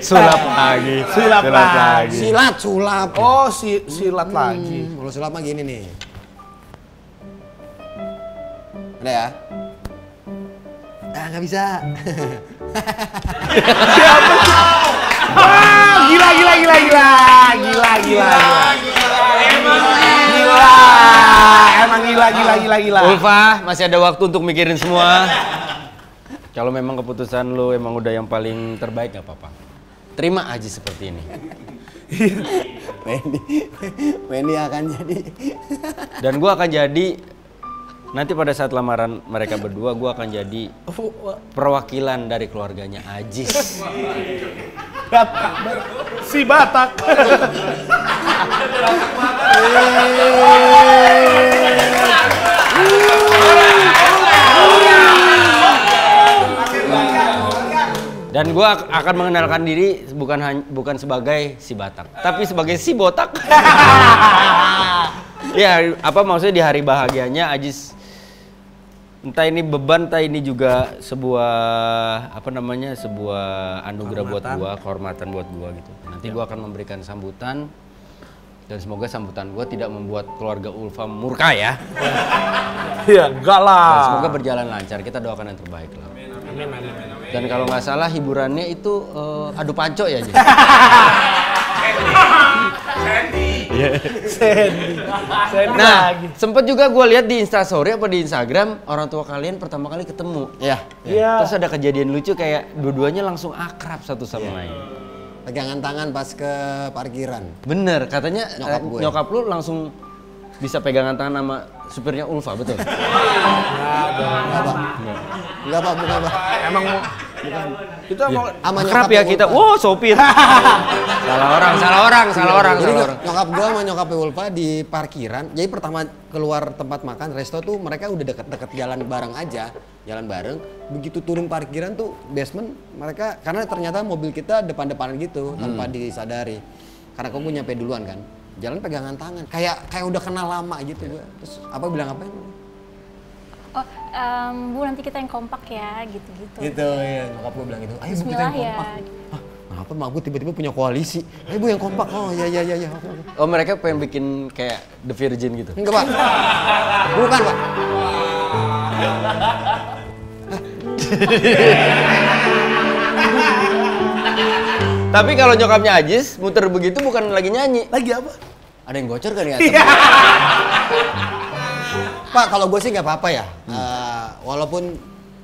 Sulap lagi. Sulap. Oh, silat lagi. Kalau sulap mah gini nih. Ada ya? Nggak bisa. Gila. Emang gila. Ulfa, masih ada waktu untuk mikirin semua. Kalau memang keputusan lu emang udah yang paling terbaik, nggak apa-apa. Terima aja seperti ini. Wendy akan jadi. Dan gua akan jadi Nanti pada saat lamaran mereka berdua, gue akan jadi perwakilan dari keluarganya Ajis. Batak. Si Batak. Dan gue akan mengenalkan diri bukan sebagai si Batak, tapi sebagai si Botak. Ya, apa maksudnya di hari bahagianya Ajis, entah ini beban, entah ini juga sebuah sebuah anugerah buat gue, kehormatan buat gue gitu. Nanti gue akan memberikan sambutan dan semoga sambutan gue tidak membuat keluarga Ulfa murka ya. Iya, enggak lah. Dan semoga berjalan lancar. Kita doakan yang terbaik lah. Amin, amin. Dan kalau nggak salah hiburannya itu adu panco ya, Ji? Sandy Nah, lagi. sempet juga gue lihat di Instastory apa di Instagram orang tua kalian pertama kali ketemu. Iya. Iya. Terus ada kejadian lucu kayak dua-duanya langsung akrab satu sama lain. Pegangan tangan pas ke parkiran. Bener, katanya Nyokap gue. nyokap lu langsung bisa pegangan tangan sama supirnya Ulfa, betul? Enggak Pak, bukan Pak. Emang mau kita mau Sama Akrab nyokapnya ya kita. Ulfa. Wow, sopir. salah orang. Jadi nyokap gua sama nyokapnya Ulfa di parkiran. Jadi pertama keluar tempat makan resto tuh mereka udah deket-deket jalan bareng aja, jalan bareng. Begitu turun parkiran tuh basement mereka karena ternyata mobil kita depan-depanan gitu tanpa disadari. Karena kamu nyampe duluan kan. Jalan pegangan tangan. Kayak udah kenal lama gitu gua. Terus apa bilang apa? Oh, Bu nanti kita yang kompak ya, gitu-gitu. Gitu ya, nyokap gua bilang gitu. Ayo Bu kita Bismillah yang ya. kompak. Kenapa mak gue tiba-tiba punya koalisi? Ayo Bu yang kompak. Oh iya. Oh, mereka pengen bikin kayak The Virgin gitu. Enggak Pak. Bukan Pak. Tapi kalau nyokapnya Ajis muter begitu bukan lagi nyanyi. lagi apa? Ada yang bocor kan ya? Pak, kalau gue sih nggak apa-apa ya. Walaupun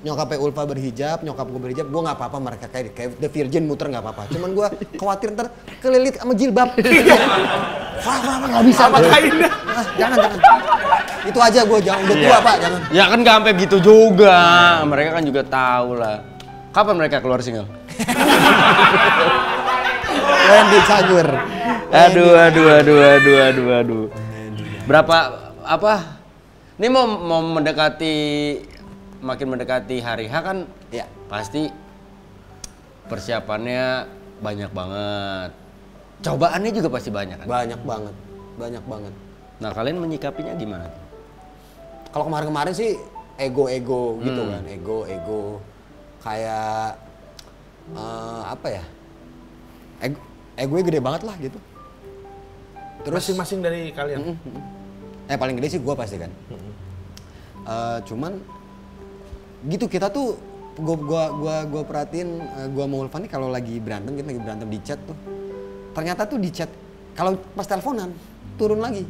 nyokapnya Ulfa berhijab, nyokap gue berhijab, gue nggak apa-apa mereka kayak The Virgin muter nggak apa-apa. Cuman gue khawatir ntar kelilit sama jilbab. Wah, nggak bisa. Apa kainnya? Jangan. Itu aja gue jangan udah tua Pak, jangan. Ya kan nggak sampai gitu juga. Mereka kan juga tahu lah. Kapan mereka keluar single? Wendy Cagur. Aduh. Berapa apa? Ini mau makin mendekati hari H kan? Ya. Pasti persiapannya banyak banget. Cobaannya juga pasti banyak kan? Banyak banget. Nah, kalian menyikapinya gimana? Kalau kemarin sih ego gitu kan, ego kayak apa ya? Egonya gede banget lah gitu. Terus Masing-masing dari kalian. paling gede sih gue pasti kan. Cuman gitu kita tuh gua perhatiin gua sama Ulfa nih kalau lagi berantem di chat tuh. Ternyata tuh di chat kalau pas teleponan turun lagi.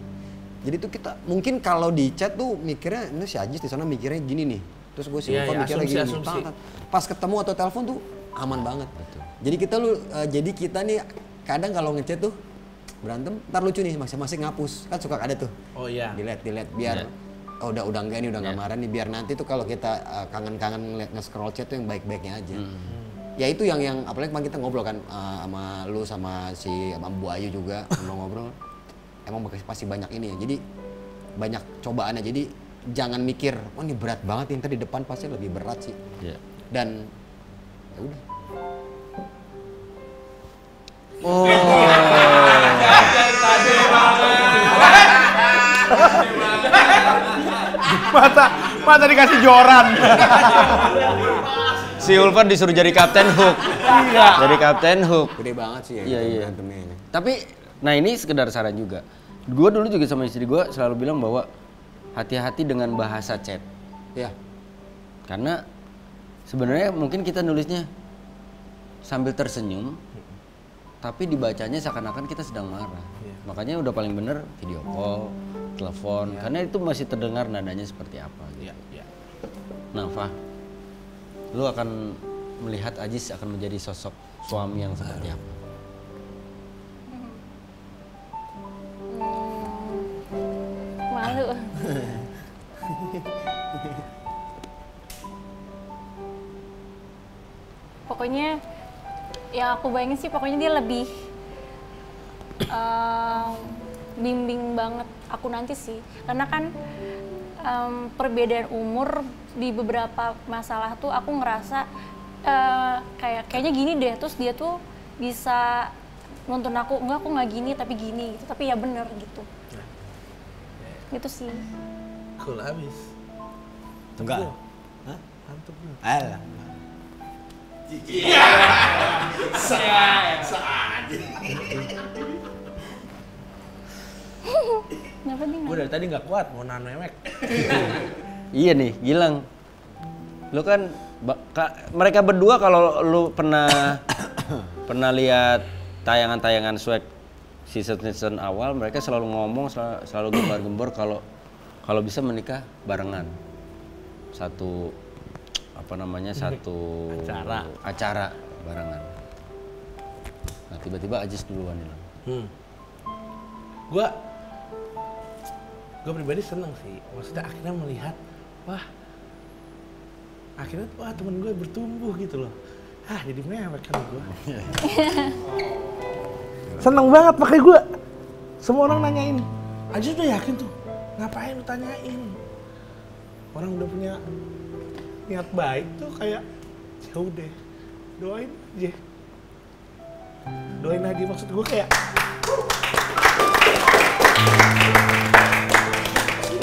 Jadi tuh kita mungkin kalau di chat tuh mikirnya ini si Ajis di sana mikirnya gini nih. Terus gue si Ulfa mikirnya gini. asumsi. Pas ketemu atau telepon tuh aman banget. Betul. Jadi kita nih kadang kalau ngechat tuh berantem, ntar lucu nih masing-masing ngapus. Kan suka ada tuh. Oh iya. Delete biar udah enggak nih udah nggak marah nih biar nanti tuh kalau kita kangen-kangen nge-scroll chat tuh yang baik-baiknya aja. Ya itu yang apalagi kemarin kita ngobrol kan sama lu sama Bu Ayu juga ngobrol. Emang pasti banyak ini ya. Jadi banyak cobaannya. Jadi jangan mikir, oh ini berat banget yang tadi depan pasti lebih berat sih. Iya. Dan ya udah. Mata dikasih joran. Si Ulfa disuruh jadi Kapten Hook. Iya. Jadi Kapten Hook. Gede banget sih ya Iya. berantemnya. Tapi, nah ini sekedar saran juga. Gue dulu juga sama istri gue selalu bilang bahwa hati-hati dengan bahasa chat. Ya. Karena sebenarnya mungkin kita nulisnya sambil tersenyum, tapi dibacanya seakan-akan kita sedang marah. Makanya udah paling bener video call, telepon, karena itu masih terdengar nadanya seperti apa. Gitu. Iya. Nah, Fah, lu akan melihat Ajis akan menjadi sosok suami yang seperti apa? Malu. pokoknya ya aku bayangin sih pokoknya dia lebih bimbing banget aku nanti sih, karena kan perbedaan umur di beberapa masalah tuh aku ngerasa kayaknya gini deh, terus dia tuh bisa nuntun aku nggak gini tapi gini gitu, tapi ya bener gitu. Gitu sih. Cool abis. Enggak. Hah? Mantep lu. Alah. Kenapa nih? Gue dari tadi nggak kuat mau nahan memek. Iya nih, Gilang. Lu kan mereka berdua kalau lu pernah lihat tayangan-tayangan swag season awal, mereka selalu ngomong, selalu gembar-gembor kalau bisa menikah barengan. Satu acara barengan. Nah, tiba-tiba Ajis duluan nih. Gue pribadi seneng sih, maksudnya akhirnya melihat, akhirnya temen gue bertumbuh gitu loh. Jadi mewek kan gue. Seneng banget, makanya gue semua orang nanyain, Ajis udah yakin tuh, ngapain lu tanyain? Orang udah punya niat baik tuh kayak, ya udah doain aja, maksud gue kayak.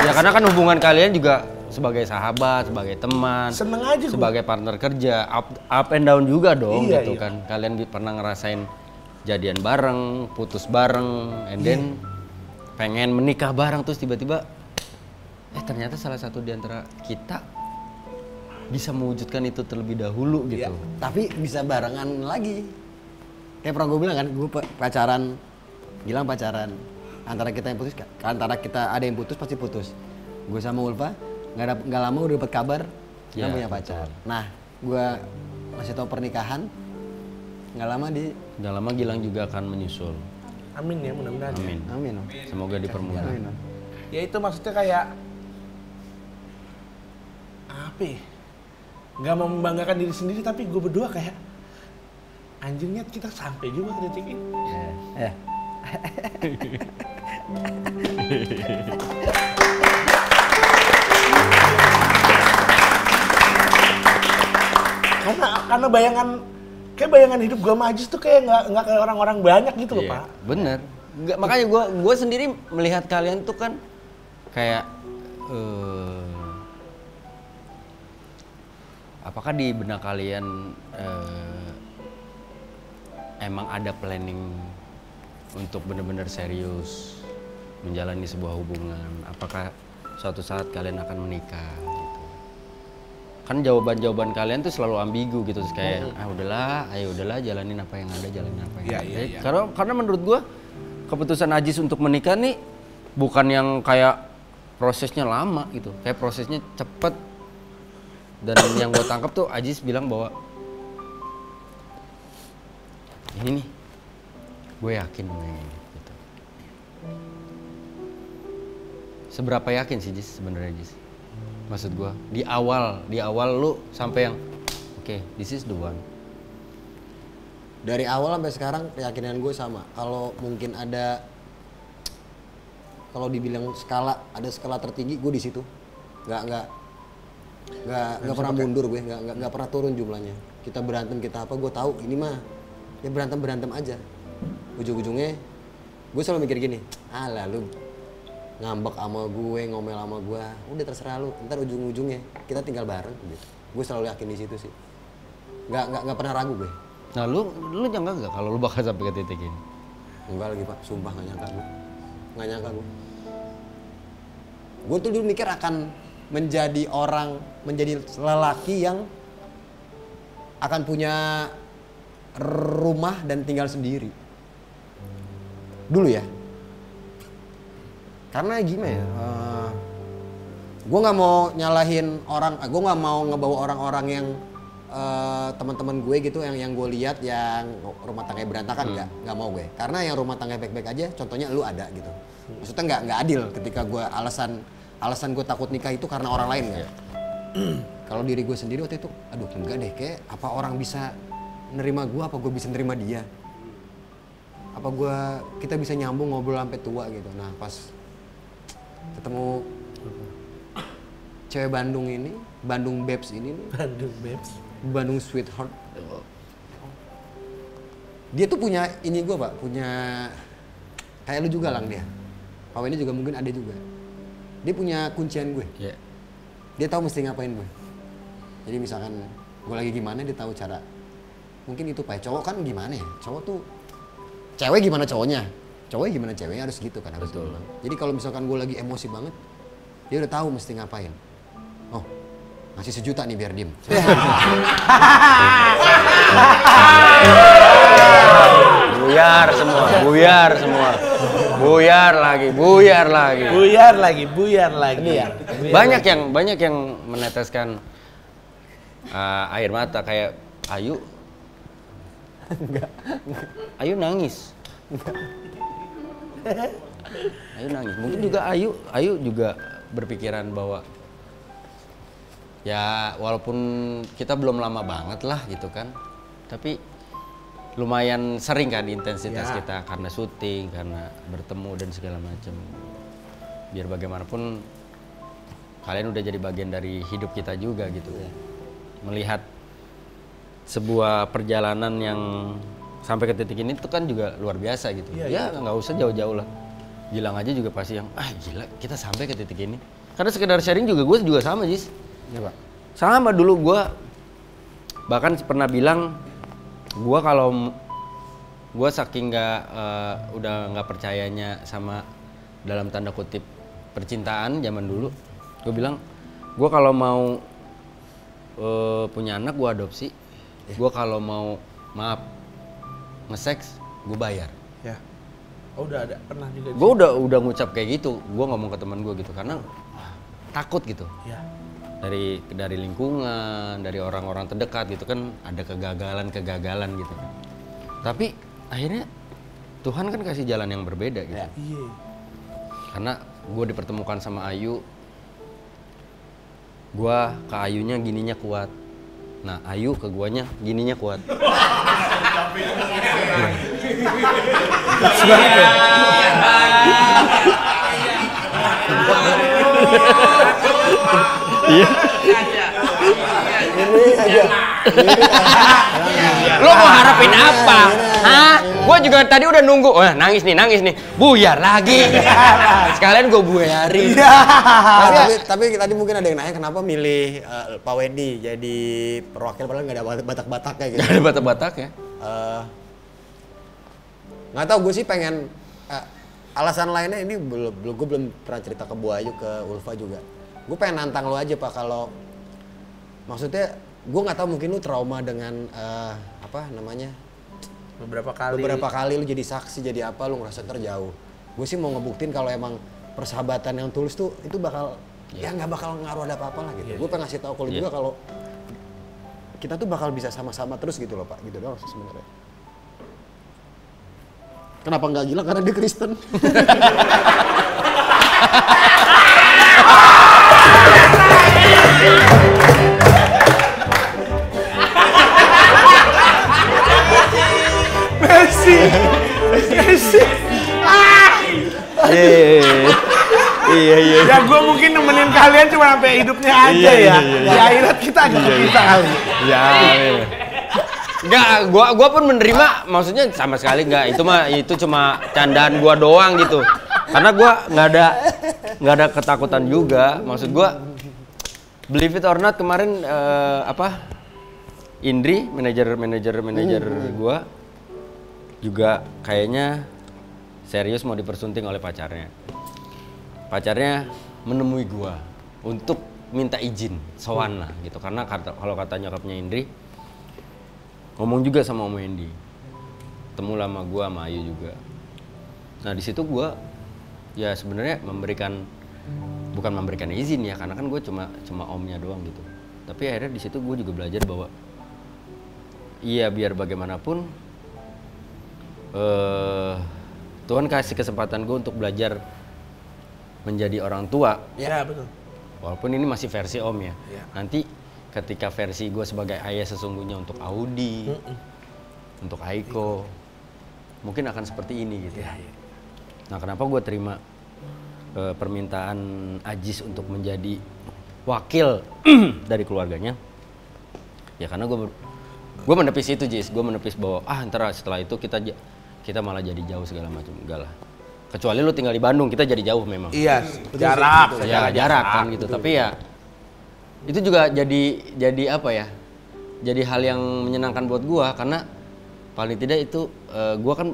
Ya karena kan hubungan kalian juga sebagai sahabat, sebagai teman, Seneng aja sebagai partner kerja, up and down juga dong gitu Iya. kan. Kalian pernah ngerasain jadian bareng, putus bareng, and then pengen menikah bareng, terus tiba-tiba ternyata salah satu di antara kita bisa mewujudkan itu terlebih dahulu gitu. Tapi bisa barengan lagi. Kayak pernah gue bilang kan, gue pacaran, Gilang pacaran. Antara kita yang putus, antara kita ada yang putus pasti putus. Gue sama Ulfa, nggak lama udah dapet kabar kita punya pacar. Nah, gue masih tahu pernikahan, nggak lama Gilang juga akan menyusul. Amin ya, mudah-mudahan. Amin. Semoga dipermudah. Ya itu maksudnya kayak apa ya? Gak mau membanggakan diri sendiri, tapi gue berdua kayak anjingnya kita sampai juga ke titik ini. Karena bayangan hidup gue sama Ajis tuh kayak nggak kayak orang-orang banyak gitu loh, Pak. Bener. Makanya gue sendiri melihat kalian tuh kan kayak apakah di benak kalian emang ada planning untuk benar-benar serius menjalani sebuah hubungan? Apakah suatu saat kalian akan menikah? Gitu. Kan jawaban-jawaban kalian tuh selalu ambigu gitu, kayak ayo udahlah jalanin apa yang ada, Iya. Karena menurut gua keputusan Ajis untuk menikah nih bukan yang kayak prosesnya lama gitu, kayak prosesnya cepet. Dan yang gue tangkap tuh Ajis bilang bahwa ini nih, gue yakin nih. Gitu. Seberapa yakin sih Jis sebenarnya Jis? Maksud gue di awal lu sampai yang oke, this is the one. Dari awal sampai sekarang keyakinan gue sama. Kalau mungkin kalau dibilang ada skala tertinggi, gue di situ. Nggak pernah mundur gue, nggak pernah turun jumlahnya. Kita berantem, kita apa, gue tahu ini mah ya berantem aja. Ujung-ujungnya gue selalu mikir gini, lu ngambek sama gue, ngomel sama gue, udah terserah lu. Ntar ujung-ujungnya kita tinggal bareng. Gitu. Gue selalu yakin di situ sih. Nggak pernah ragu gue. Nah lu nyangka nggak kalau lu bakal sampai ke titik ini? Enggak lagi Pak, sumpah nggak nyangka gue. Gue tuh dulu mikir akan menjadi lelaki yang akan punya rumah dan tinggal sendiri. Dulu ya. Karena gimana ya? Gue nggak mau nyalahin orang, gue nggak mau ngebawa orang-orang yang teman-teman gue gitu yang gue lihat yang rumah tangganya berantakan, nggak mau gue. Karena yang rumah tangga baik-baik aja, contohnya lu ada gitu. Maksudnya nggak adil ketika gue alasan gue takut nikah itu karena orang lain ya. Kalau diri gue sendiri waktu itu, aduh enggak deh, kayak apa orang bisa nerima gue apa gue bisa nerima dia. Apa kita bisa nyambung ngobrol sampai tua gitu. Nah pas ketemu cewek Bandung ini, Bandung Babes ini nih. Bandung Babes. Bandung Sweetheart. Dia tuh punya ini gue Pak, punya kayak lu juga Lang dia. Pak ini juga mungkin ada juga. Dia punya kuncian gue. Yeah. Dia tahu mesti ngapain gue. Jadi misalkan gue lagi gimana dia tahu cara. Mungkin itu Pak. Cowok kan gimana ya? Cowok tuh cewek gimana cowoknya? Cowoknya gimana ceweknya harus gitu kan harus. Betul. Jadi kalau misalkan gue lagi emosi banget, dia udah tahu mesti ngapain. Oh, ngasih 1 juta nih biar diem. Buyar semua, buyar semua. Buyar lagi, buyar lagi. Buyar lagi, buyar lagi. Ya. Banyak yang meneteskan air mata kayak Ayu. Ayu nangis. Ayu nangis. Mungkin juga Ayu juga berpikiran bahwa ya walaupun kita belum lama banget lah gitu kan, tapi lumayan sering kan intensitas kita karena syuting, karena bertemu dan segala macam. Biar bagaimanapun kalian udah jadi bagian dari hidup kita juga gitu. Melihat sebuah perjalanan yang sampai ke titik ini tuh kan juga luar biasa gitu. Ya nggak usah jauh-jauh lah. Gilang aja juga pasti yang gila kita sampai ke titik ini. Karena sekedar sharing juga gue juga sama Jis. Ya Pak. Sama dulu gue bahkan pernah bilang gue kalau gue saking udah nggak percayanya sama dalam tanda kutip percintaan zaman dulu, gue bilang gue kalau mau punya anak gue adopsi, gue kalau mau nge-seks gue bayar. Ya. Oh udah ada pernah juga. Gue udah ngucap kayak gitu, gue ngomong ke teman gue gitu karena takut gitu. Ya. Dari lingkungan, dari orang-orang terdekat gitu kan ada kegagalan gitu kan. Tapi akhirnya Tuhan kan kasih jalan yang berbeda gitu. Iya. Karena gue dipertemukan sama Ayu, gue ke Ayunya gininya kuat. Nah Ayu ke guanya gininya kuat. Iya. Lo mau harapin apa? Hah? Gue juga tadi udah nunggu. Oh, nangis nih. Buyar lagi. Sekalian gue buyarin. Tapi tadi mungkin ada yang nanya kenapa milih Pak Wendy jadi perwakil padahal nggak ada Batak-Bataknya gitu. Gak ada Batak-Batak ya? Nggak tahu, gue sih pengen alasan lainnya ini gue belum pernah cerita ke Bu Ayu, ke Ulfa juga. Gue pengen nantang lo aja Pak, kalau maksudnya gue nggak tahu mungkin lu trauma dengan Beberapa kali lu jadi saksi, jadi apa, lu ngerasa terjauh. Gue sih mau ngebuktiin kalau emang persahabatan yang tulus tuh itu bakal ya nggak bakal ngaruh ada apa-apa lah gitu. Gue pengen ngasih tahu kalau juga kalau kita tuh bakal bisa sama-sama terus gitu loh Pak, gitu doang sih sebenarnya. Kenapa nggak gila? Karena dia Kristen. Messi. Iya. Ya gue mungkin nemenin kalian cuma sampai hidupnya aja ya. Di akhirat kita agak kepisah kali. Ya. Enggak, gua pun menerima, maksudnya sama sekali enggak. Itu cuma candaan gua doang gitu. Karena gua nggak ada ketakutan juga. Maksud gua believe it or not kemarin Indri, manajer gua juga kayaknya serius mau dipersunting oleh pacarnya. Pacarnya menemui gua untuk minta izin, sowan lah gitu. Karena kalau kata nyokapnya Indri, ngomong juga sama Om Wendy, ketemu sama gue sama Ayu juga. Nah di situ gue ya sebenarnya bukan memberikan izin ya, karena kan gue cuma omnya doang gitu. Tapi akhirnya di situ gue juga belajar bahwa iya biar bagaimanapun Tuhan kasih kesempatan gue untuk belajar menjadi orang tua. Ya betul. Walaupun ini masih versi om ya. Nanti ketika versi gue sebagai ayah sesungguhnya untuk Audi, untuk Aiko. Mungkin akan seperti ini gitu. Nah, kenapa gue terima permintaan Ajis untuk menjadi wakil dari keluarganya? Ya karena gue menepis itu, Jis. Gue menepis bahwa ntar setelah itu kita malah jadi jauh segala macam. Enggak lah. Kecuali lu tinggal di Bandung, kita jadi jauh memang. Iya, jarak. Ya jarak kan gitu. Tapi ya itu juga jadi apa ya? Jadi hal yang menyenangkan buat gue karena paling tidak itu gue kan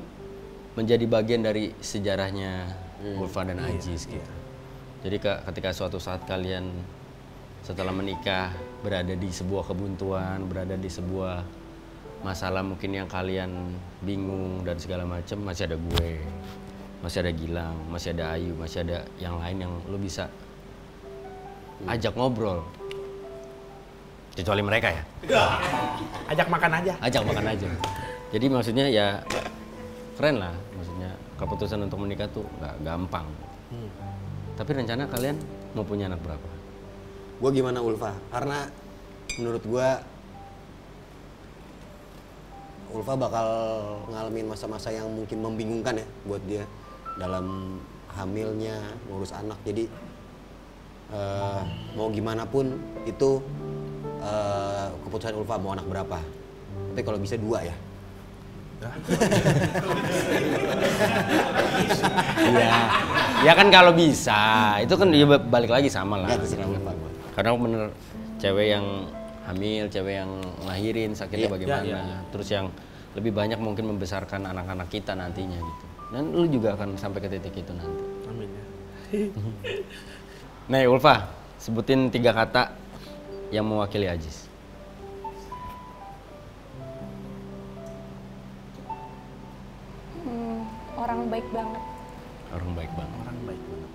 menjadi bagian dari sejarahnya Ulfa dan Ajis gitu. Jadi ketika suatu saat kalian setelah menikah berada di sebuah kebuntuan, berada di sebuah masalah mungkin yang kalian bingung dan segala macam, masih ada gue, masih ada Gilang, masih ada Ayu, masih ada yang lain yang lo bisa ajak ngobrol. Kecuali mereka ya. Ajak makan aja. Ajak makan aja. Jadi maksudnya ya keren lah, maksudnya keputusan untuk menikah tuh nggak gampang. Tapi rencana kalian mau punya anak berapa? Gue gimana Ulfa? Karena menurut gue Ulfa bakal ngalamin masa-masa yang mungkin membingungkan ya buat dia dalam hamilnya, ngurus anak. Jadi mau gimana pun itu keputusan Ulfa mau anak berapa. Tapi kalau bisa 2 ya. Iya, ya kan kalau bisa, itu kan dia balik lagi sama lah. Ya, terserah Ulfa. Karena bener cewek yang hamil, cewek yang ngelahirin sakitnya bagaimana. Terus yang lebih banyak mungkin membesarkan anak-anak kita nantinya gitu. Dan lu juga akan sampai ke titik itu nanti. Amin ya. Nih Ulfa, sebutin 3 kata yang mewakili Ajis. Orang baik banget. Orang baik banget. Orang baik banget.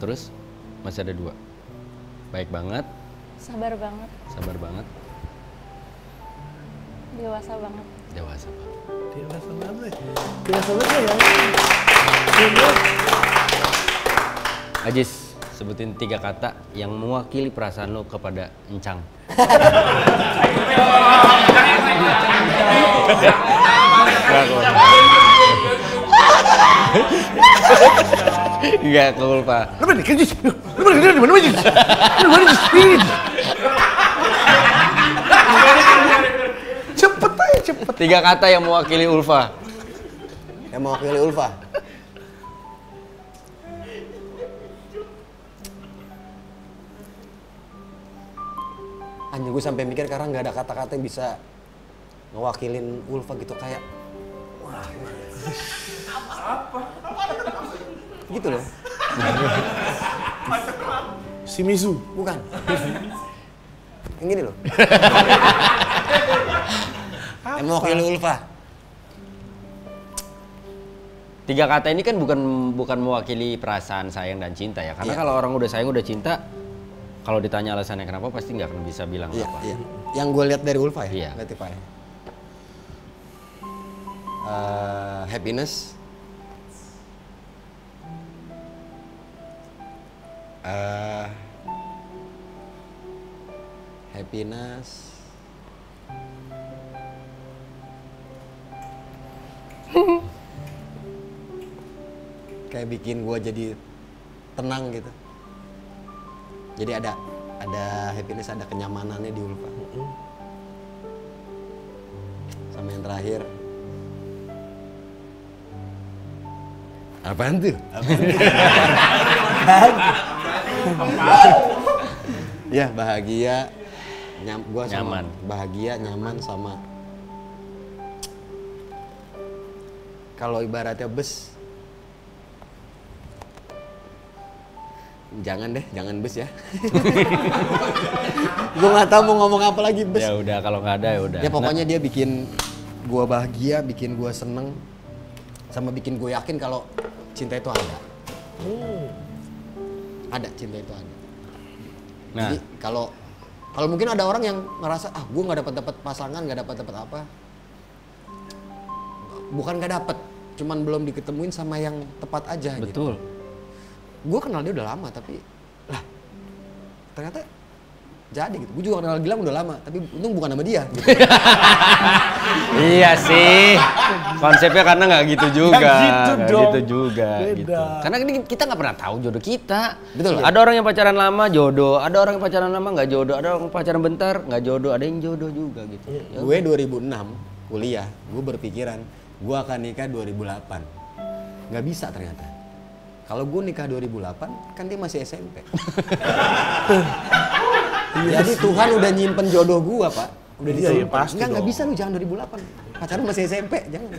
Terus masih ada 2. Baik banget, Sabar banget. sabar banget, Dewasa banget. dewasa banget. Dewasa banget. Dewasa banget ya. Ajis, sebutin 3 kata yang mewakili perasaan lo kepada Encang. Enggak, cool Pak. Lu mana kerja? Lu mana kerja di mana aja? Lu mana speed? Cepet aja, cepet. 3 kata yang mewakili Ulfa. Yang mewakili Ulfa. Anjir, gue sampai mikir karena nggak ada kata-kata yang bisa ngewakilin Ulfa gitu kayak wah. Gitu loh. Shimizu. Bukan. Yang gini loh. Yang mewakili Ulfa. 3 kata ini kan bukan mewakili perasaan sayang dan cinta ya. Karena kalau orang udah sayang udah cinta, kalau ditanya alasannya kenapa pasti nggak akan bisa bilang Iya, apa. iya. Yang gue lihat dari Ulfa ya. Iya. Berarti Pak ya. Happiness. Happiness. Kayak bikin gue jadi tenang gitu. Jadi ada happiness, ada kenyamanannya di Ulfa. Sama yang terakhir. Apaan tuh? Ya bahagia, gua sama Nyaman. bahagia, nyaman sama. Kalau ibaratnya bus, jangan bus ya. Gua nggak tahu mau ngomong apa lagi bus. Ya udah, kalau nggak ada ya udah. Ya pokoknya dia bikin gua bahagia, bikin gua seneng, sama bikin gue yakin kalau cinta itu ada. Ada, cinta itu ada. Nah, Jadi kalau mungkin ada orang yang ngerasa gue nggak dapat pasangan, nggak dapat apa. Bukan nggak dapat, cuman belum diketemuin sama yang tepat aja. betul. Gue kenal dia udah lama tapi lah ternyata jadi gitu. Gue juga kenal Gilang udah lama, tapi untung bukan sama dia gitu. Iya sih, konsepnya karena nggak gitu juga, Nggak gitu juga. Beda. Gitu. Karena ini kita nggak pernah tahu jodoh kita. Betul. Ada orang yang pacaran lama jodoh, ada orang yang pacaran lama nggak jodoh, ada orang yang pacaran bentar nggak jodoh, ada yang jodoh juga gitu. Ya. Gue 2006 kuliah, gue berpikiran gue akan nikah 2008. Nggak bisa ternyata. Kalau gue nikah 2008, kan dia masih SMP. Jadi Tuhan udah nyimpen jodoh gue, Pak. Udah Iya, disimpan. pasti Nggak dong. bisa lu, jangan 2008. Pacaran masih SMP, jangan.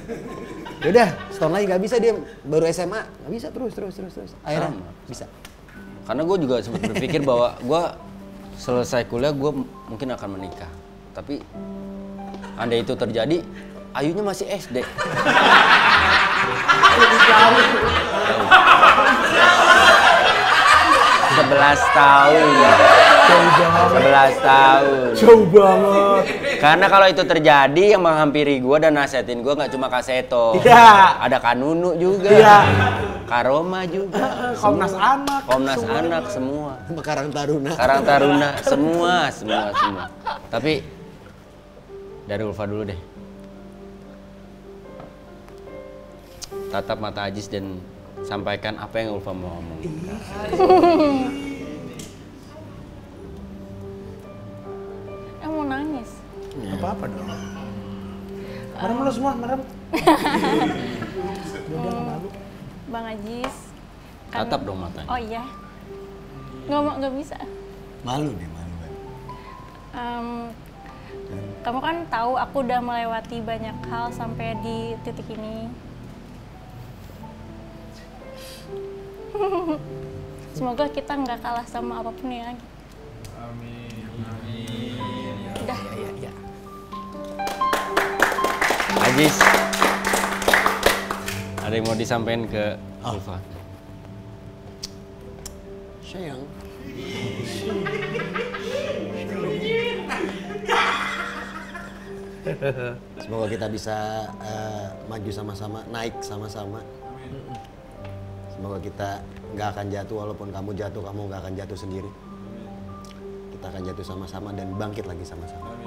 Yaudah, setahun lagi nggak bisa, dia baru SMA. Nggak bisa, terus. Akhirnya bisa. Karena gue juga sempat berpikir bahwa gue selesai kuliah gue mungkin akan menikah. Tapi andai itu terjadi, Ayunya masih SD. 11 tahun. 11 tahun. Jauh banget. Karena kalau itu terjadi yang menghampiri gue dan nasihatin gue nggak cuma Kak Seto. Iya. Ada Kanunu juga. Iya. Karoma juga. Komnas Anak. Komnas Anak semua. Sama Karang Taruna. Karang Taruna semua. Tapi dari Ulfa dulu deh. Tatap mata Ajis dan sampaikan apa yang Ulfa mau ngomong. Mau nangis. Apa-apa dong. Merem lu semua, merem. Bang Ajis. Tatap dong matanya. Oh iya. Nggak bisa. Malu nih, malu. Kamu kan tahu aku udah melewati banyak hal sampai di titik ini. Semoga kita nggak kalah sama apapun ya. Amin. Udah. Ya. Ajis, ada yang mau disampaikan ke Ulfa? Sayang. Semoga kita bisa maju sama-sama, naik sama-sama. Semoga kita nggak akan jatuh, walaupun kamu jatuh, kamu nggak akan jatuh sendiri. Kita akan jatuh sama-sama dan bangkit lagi sama-sama.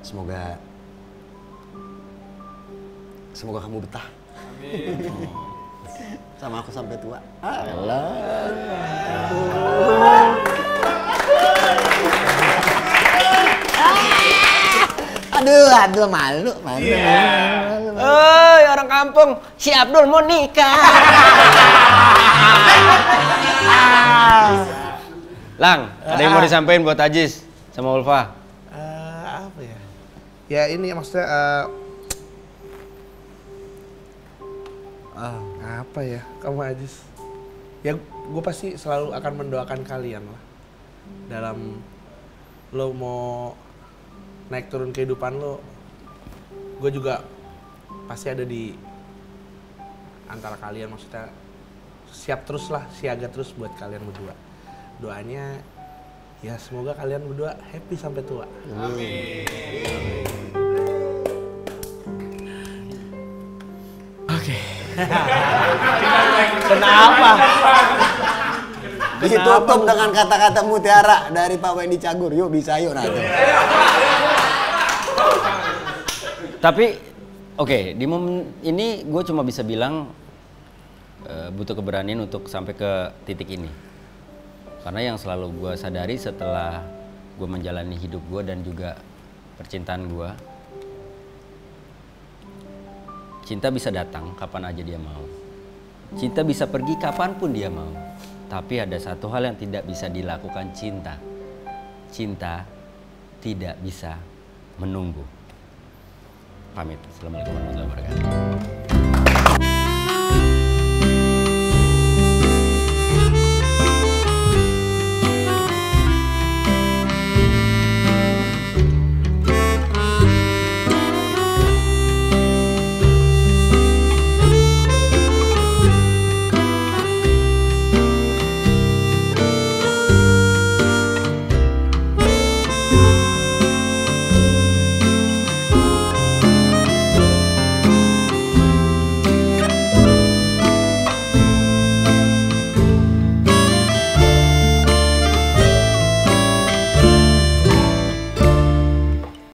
Semoga kamu betah. Sama aku sampai tua. Aduh, malu. Oi, orang kampung, si Abdul mau nikah. Lang, ada yang mau disampaikan buat Ajis sama Ulfa? Apa ya? Ya ini maksudnya apa ya? Kamu Ajis. Ya gue pasti selalu akan mendoakan kalian lah. Dalam lo mau naik turun kehidupan lo, gue juga pasti ada di antara kalian, maksudnya siap terus lah, siaga terus buat kalian berdua. Doanya ya semoga kalian berdua happy sampai tua. Amin. Oke. Kenapa? Ditutup dengan kata-kata mutiara dari Pak Wendy Cagur. Yuk bisa yuk nanti. Tapi oke, di momen ini gue cuma bisa bilang butuh keberanian untuk sampai ke titik ini. Karena yang selalu gue sadari setelah gue menjalani hidup gue dan juga percintaan gue, cinta bisa datang kapan aja dia mau. Cinta bisa pergi kapanpun dia mau. Tapi ada satu hal yang tidak bisa dilakukan cinta. Cinta tidak bisa menunggu. Pamit. Assalamualaikum warahmatullahi wabarakatuh.